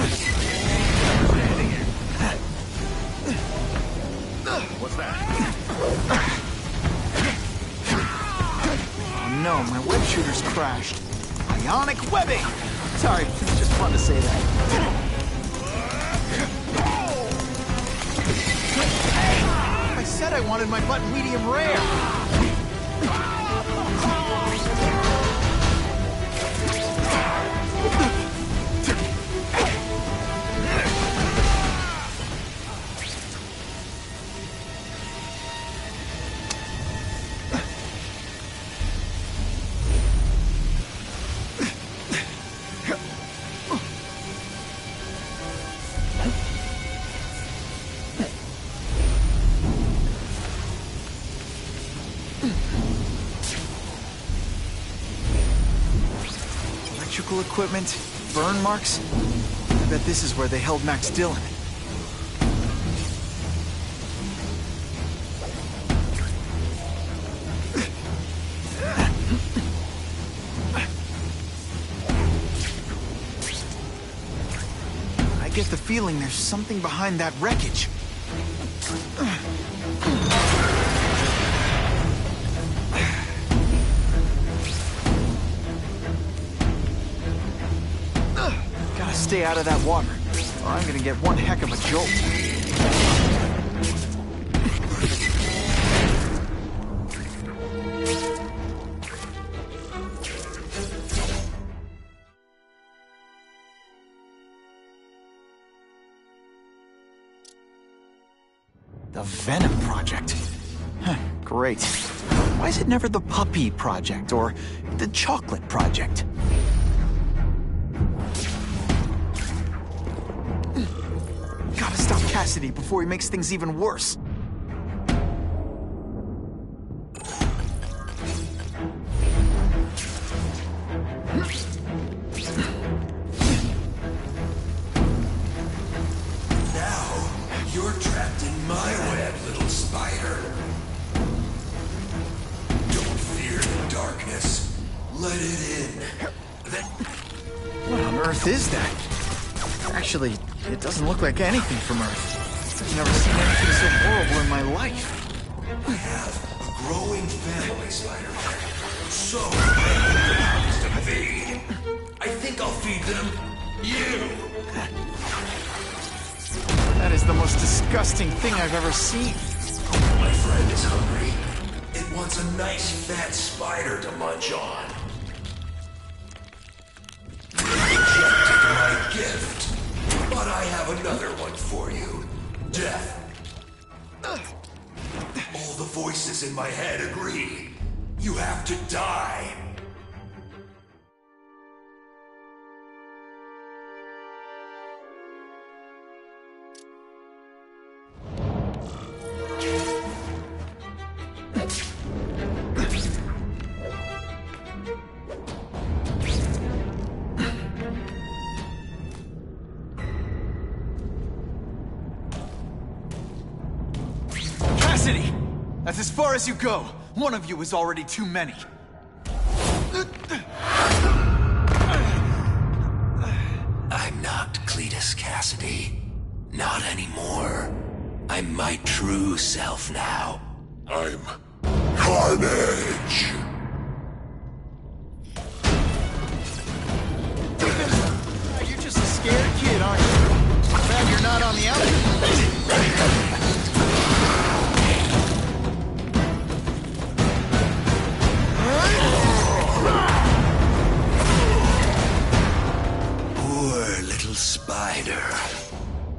What's that? Oh no, my web shooter's crashed. Ionic webbing! Sorry, it's just fun to say that. I said I wanted my button medium rare. Electrical equipment, burn marks. I bet this is where they held Max Dillon. I get the feeling there's something behind that wreckage. Gotta stay out of that water, or I'm gonna get one heck of a jolt. The Venom Project. Huh, great. Why is it never the Puppy Project or the Chocolate Project? Gotta stop Cassidy before he makes things even worse. You're trapped in my web, little spider. Don't fear the darkness. Let it in. What on earth is that? Actually, it doesn't look like anything from Earth. I've never seen anything so horrible in my life. I have a growing family, Spider-Man. So many mouths to feed. I think I'll feed them you. That is the most disgusting thing I've ever seen. My friend is hungry. It wants a nice fat spider to munch on. You rejected my gift, but I have another one for you. Death. All the voices in my head agree. You have to die. Cassidy! That's as far as you go. One of you is already too many. I'm not Cletus Cassidy. Not anymore. I'm my true self now. I'm Carnage. You're just a scared kid, aren't you? Glad you're not on the outside. Poor little spider.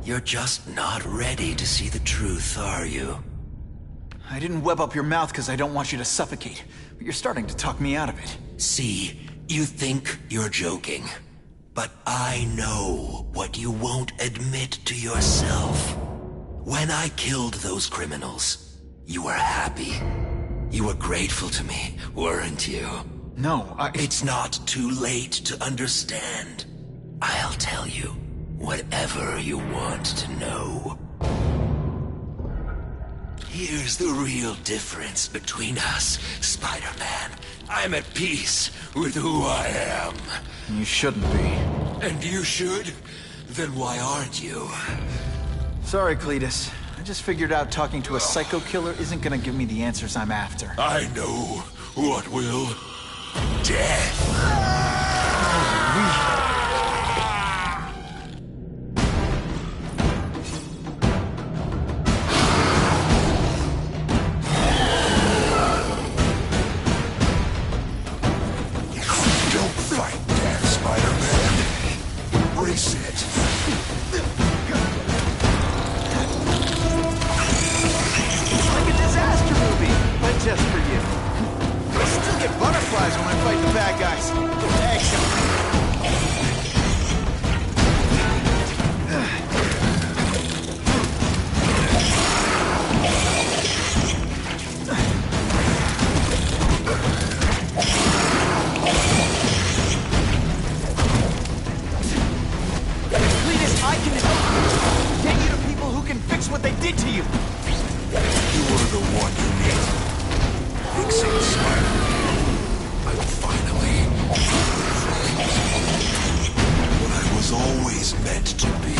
You're just not ready to see the truth, are you? I didn't web up your mouth because I don't want you to suffocate, but you're starting to talk me out of it. See, you think you're joking, but I know what you won't admit to yourself. When I killed those criminals, you were happy. You were grateful to me, weren't you? No, It's not too late to understand. I'll tell you whatever you want to know. Here's the real difference between us, Spider-Man. I'm at peace with who I am. You shouldn't be. And you should? Then why aren't you? Sorry, Cletus. I just figured out talking to a psycho killer isn't gonna give me the answers I'm after. I know what will. Death. Just for you. I still get butterflies when I fight the bad guys. You were the one you needed. Fixing Spider-Man. I'm finally what I was always meant to be.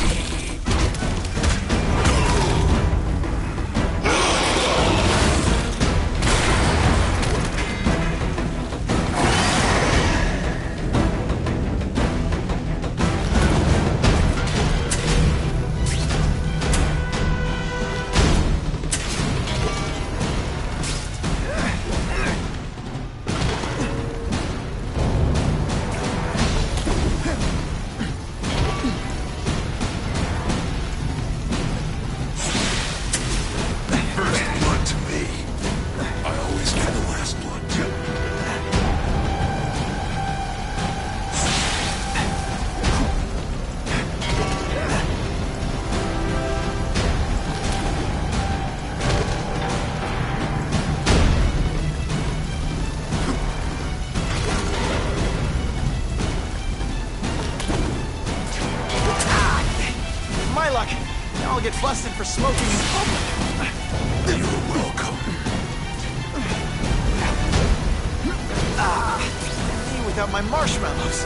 I'll get busted for smoking in public. You're welcome. Me without my marshmallows.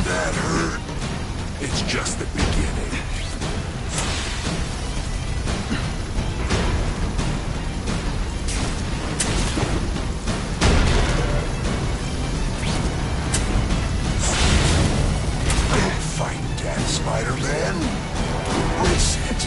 That hurt. It's just the beginning. Don't fight Death, Spider-Man. Embrace it.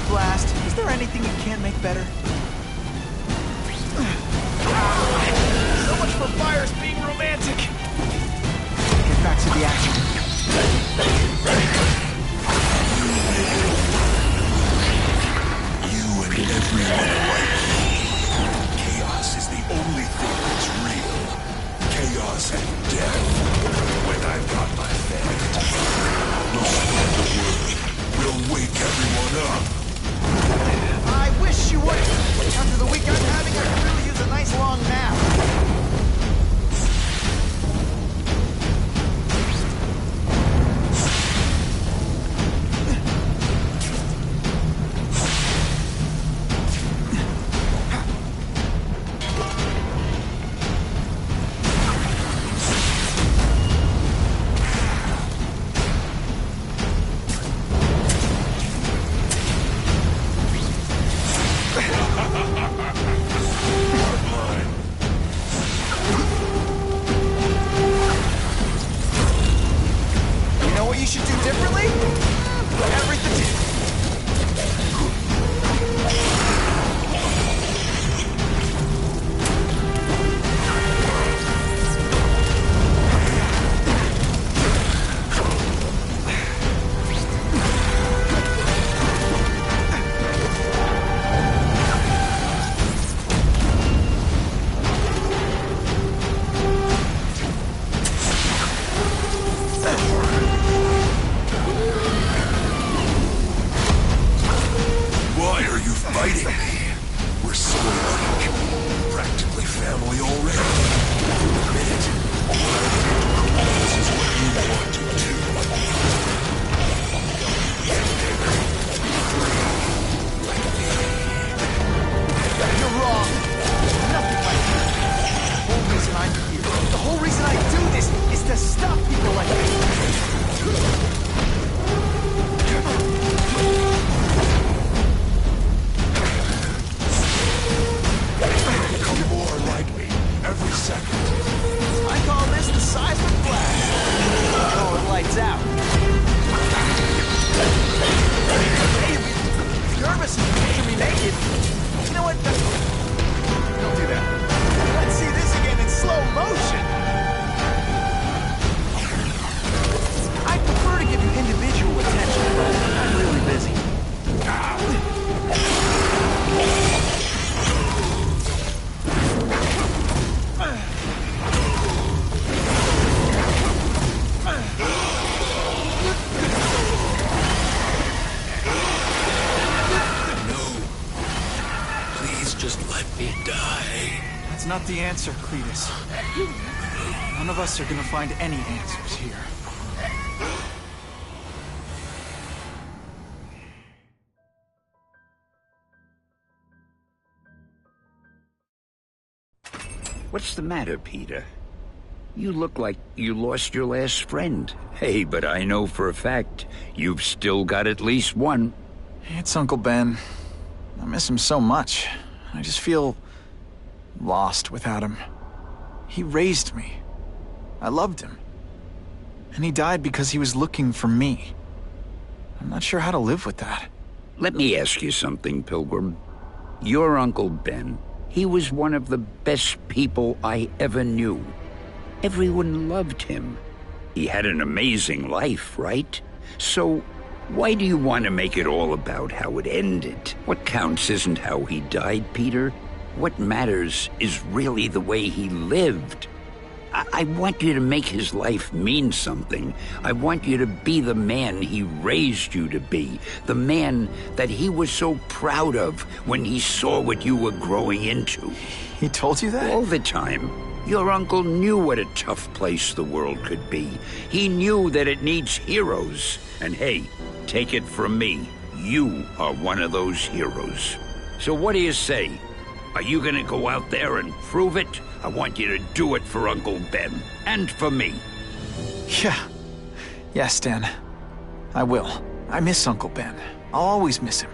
Blast. Is there anything you can't make better? So much for fires being romantic. Get back to the action. You and everyone like you. Chaos is the only thing that's real. Chaos and death. When I've got my fate, the spread the word. We'll wake everyone up. I wish you would. After the week I'm having, I could really use a nice long nap. fighting me. We're so alike. Practically family already. Admit it. This is what you want to do. You're wrong. Nothing like that. The whole reason I'm here, the whole reason I do this, is to stop people like you. Become more like me every second. I call this the seismic blast. I call it lights out. Hey, if you're nervous and you picture me naked, you know what? Don't do that. Let's see this again in slow motion. I prefer to give you individual attention, but I'm really busy. Just let me die. That's not the answer, Cletus. None of us are gonna find any answers here. What's the matter, Peter? You look like you lost your last friend. Hey, but I know for a fact you've still got at least one. It's Uncle Ben. I miss him so much. I just feel lost without him. He raised me. I loved him. And he died because he was looking for me. I'm not sure how to live with that. Let me ask you something, Pilgrim. Your Uncle Ben, he was one of the best people I ever knew. Everyone loved him. He had an amazing life, right? So why do you want to make it all about how it ended? What counts isn't how he died, Peter. What matters is really the way he lived. I want you to make his life mean something. I want you to be the man he raised you to be. The man that he was so proud of when he saw what you were growing into. He told you that? All the time. Your uncle knew what a tough place the world could be. He knew that it needs heroes. And hey, take it from me, you are one of those heroes. So what do you say? Are you gonna go out there and prove it? I want you to do it for Uncle Ben, and for me. Yeah. Yes, Dan. I will. I miss Uncle Ben. I'll always miss him.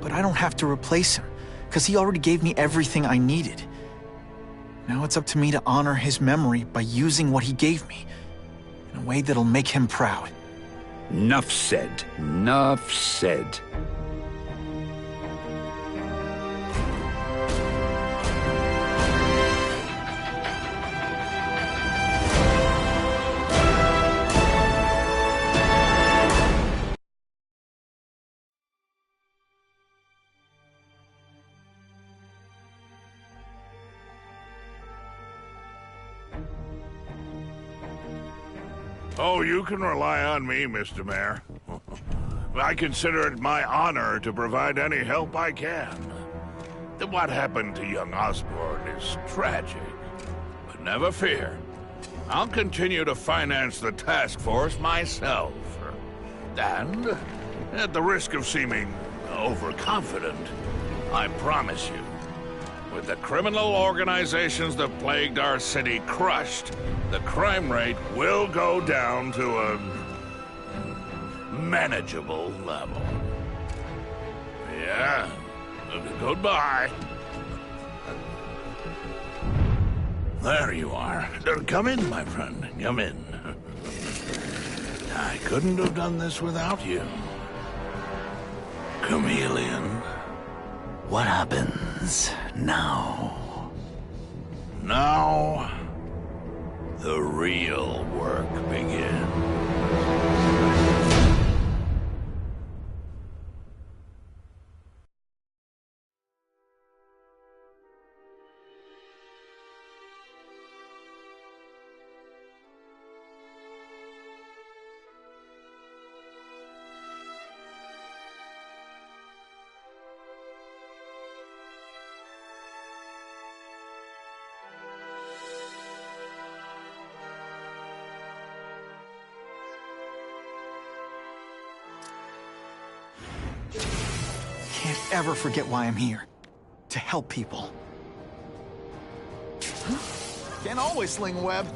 But I don't have to replace him, because he already gave me everything I needed. Now it's up to me to honor his memory by using what he gave me, in a way that'll make him proud. Nuff said. Nuff said. Oh, you can rely on me, Mr. Mayor. I consider it my honor to provide any help I can. What happened to young Osborn is tragic, but never fear. I'll continue to finance the task force myself. And, at the risk of seeming overconfident, I promise you, with the criminal organizations that plagued our city crushed, the crime rate will go down to a manageable level. Yeah. Goodbye. There you are. Come in, my friend. Come in. I couldn't have done this without you. Chameleon. What happens now? Now, the real work begins. ever forget why I'm here. To help people. Can't always sling web.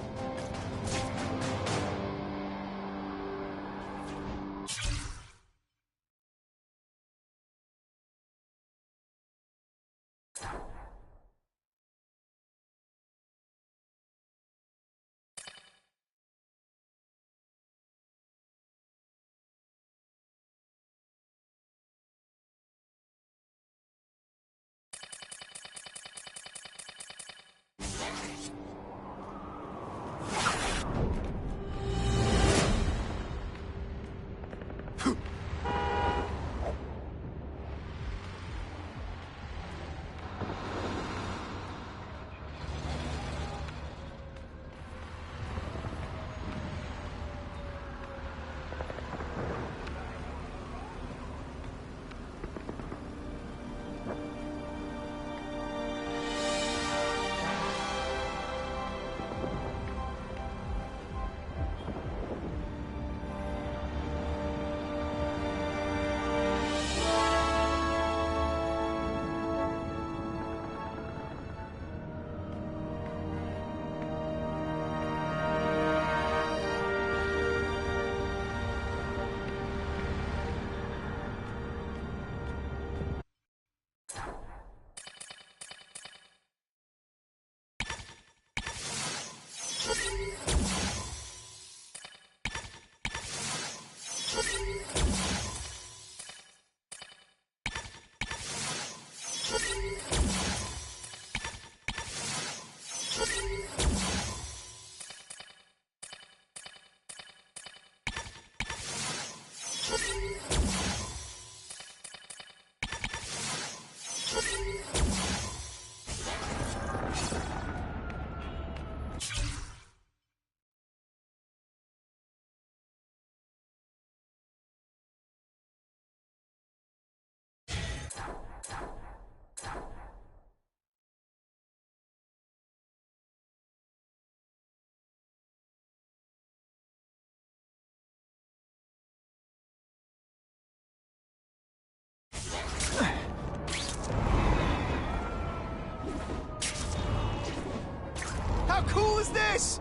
How cool is this?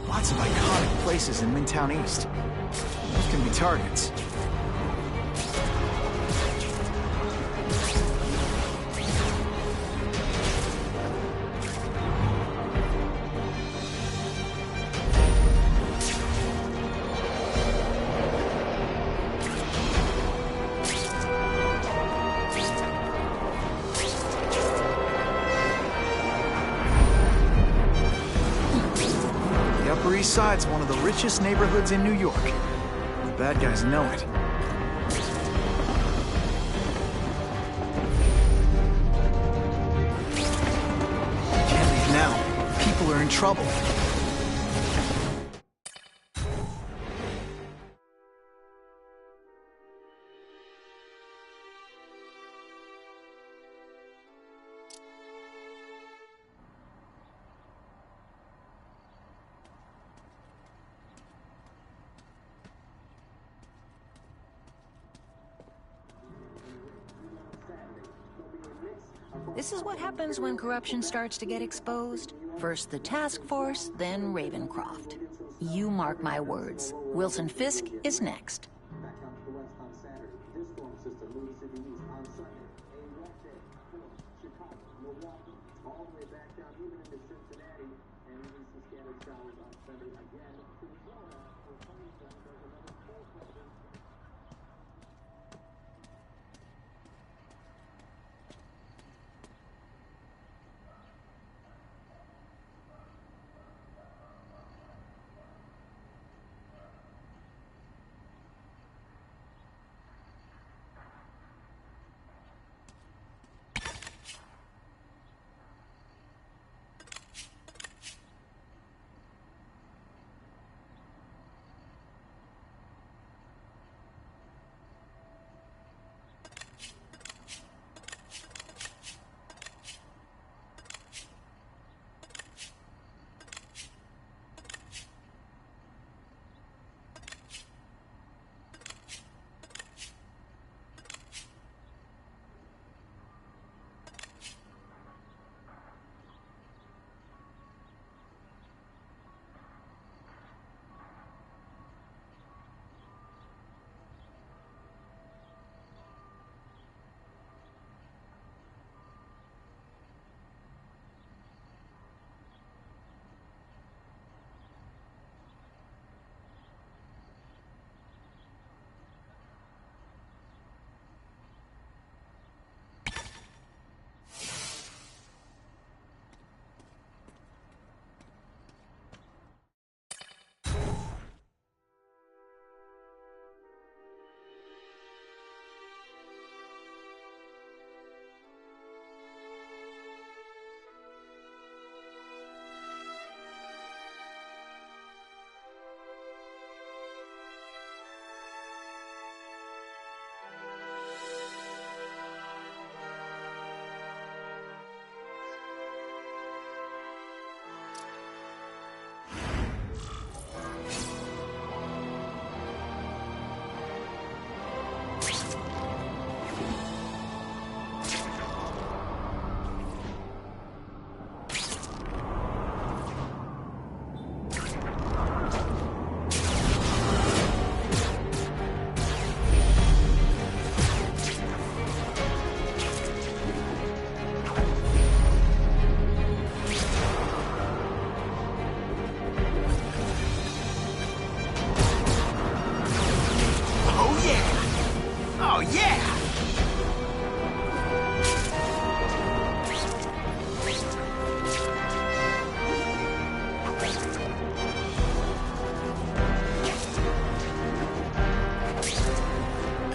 Lots of iconic places in Midtown East. Those can be targets. East Side's one of the richest neighborhoods in New York. The bad guys know it. Can't leave now. People are in trouble. This is what happens when corruption starts to get exposed. First the task force, then Ravencroft. You mark my words. Wilson Fisk is next.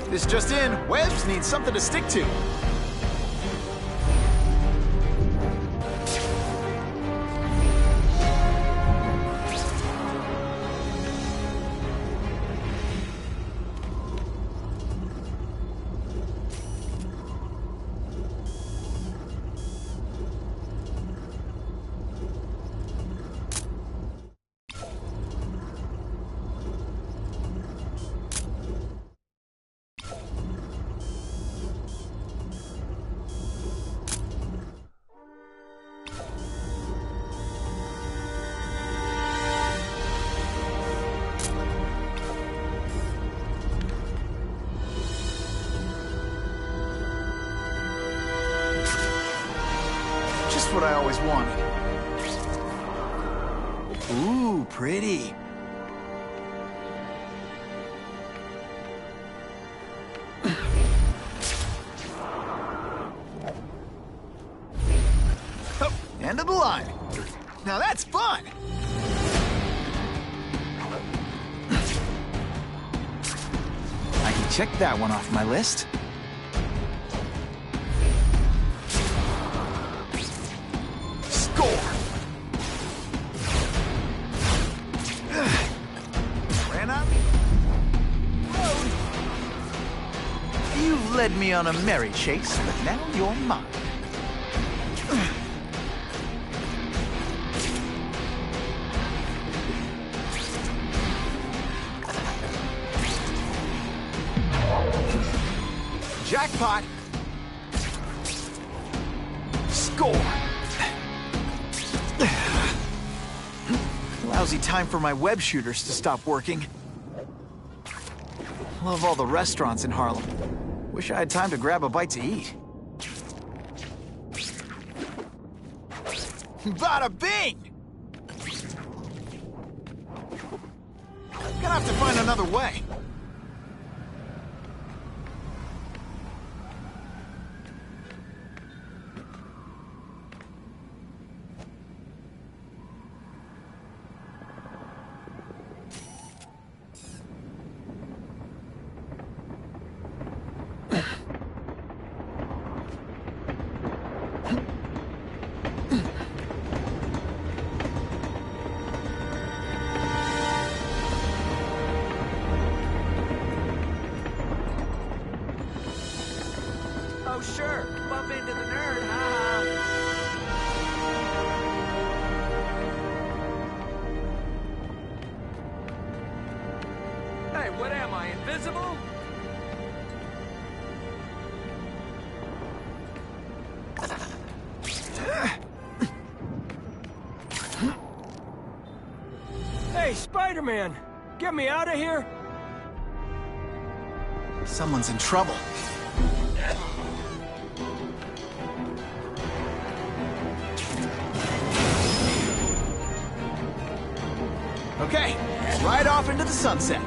This just in, Webbs needs something to stick to. What I always wanted. Ooh, pretty. Oh, end of the line. Now that's fun. I can check that one off my list. Led me on a merry chase, but now you're mine. Jackpot! Score! Lousy time for my web shooters to stop working. Love all the restaurants in Harlem. Wish I had time to grab a bite to eat. Bada bing! Gonna have to find another way. Oh, sure. Bump into the nerd, ha-ha. Hey, what am I, invisible? Hey, Spider-Man! Get me out of here! Someone's in trouble. Okay, right off into the sunset.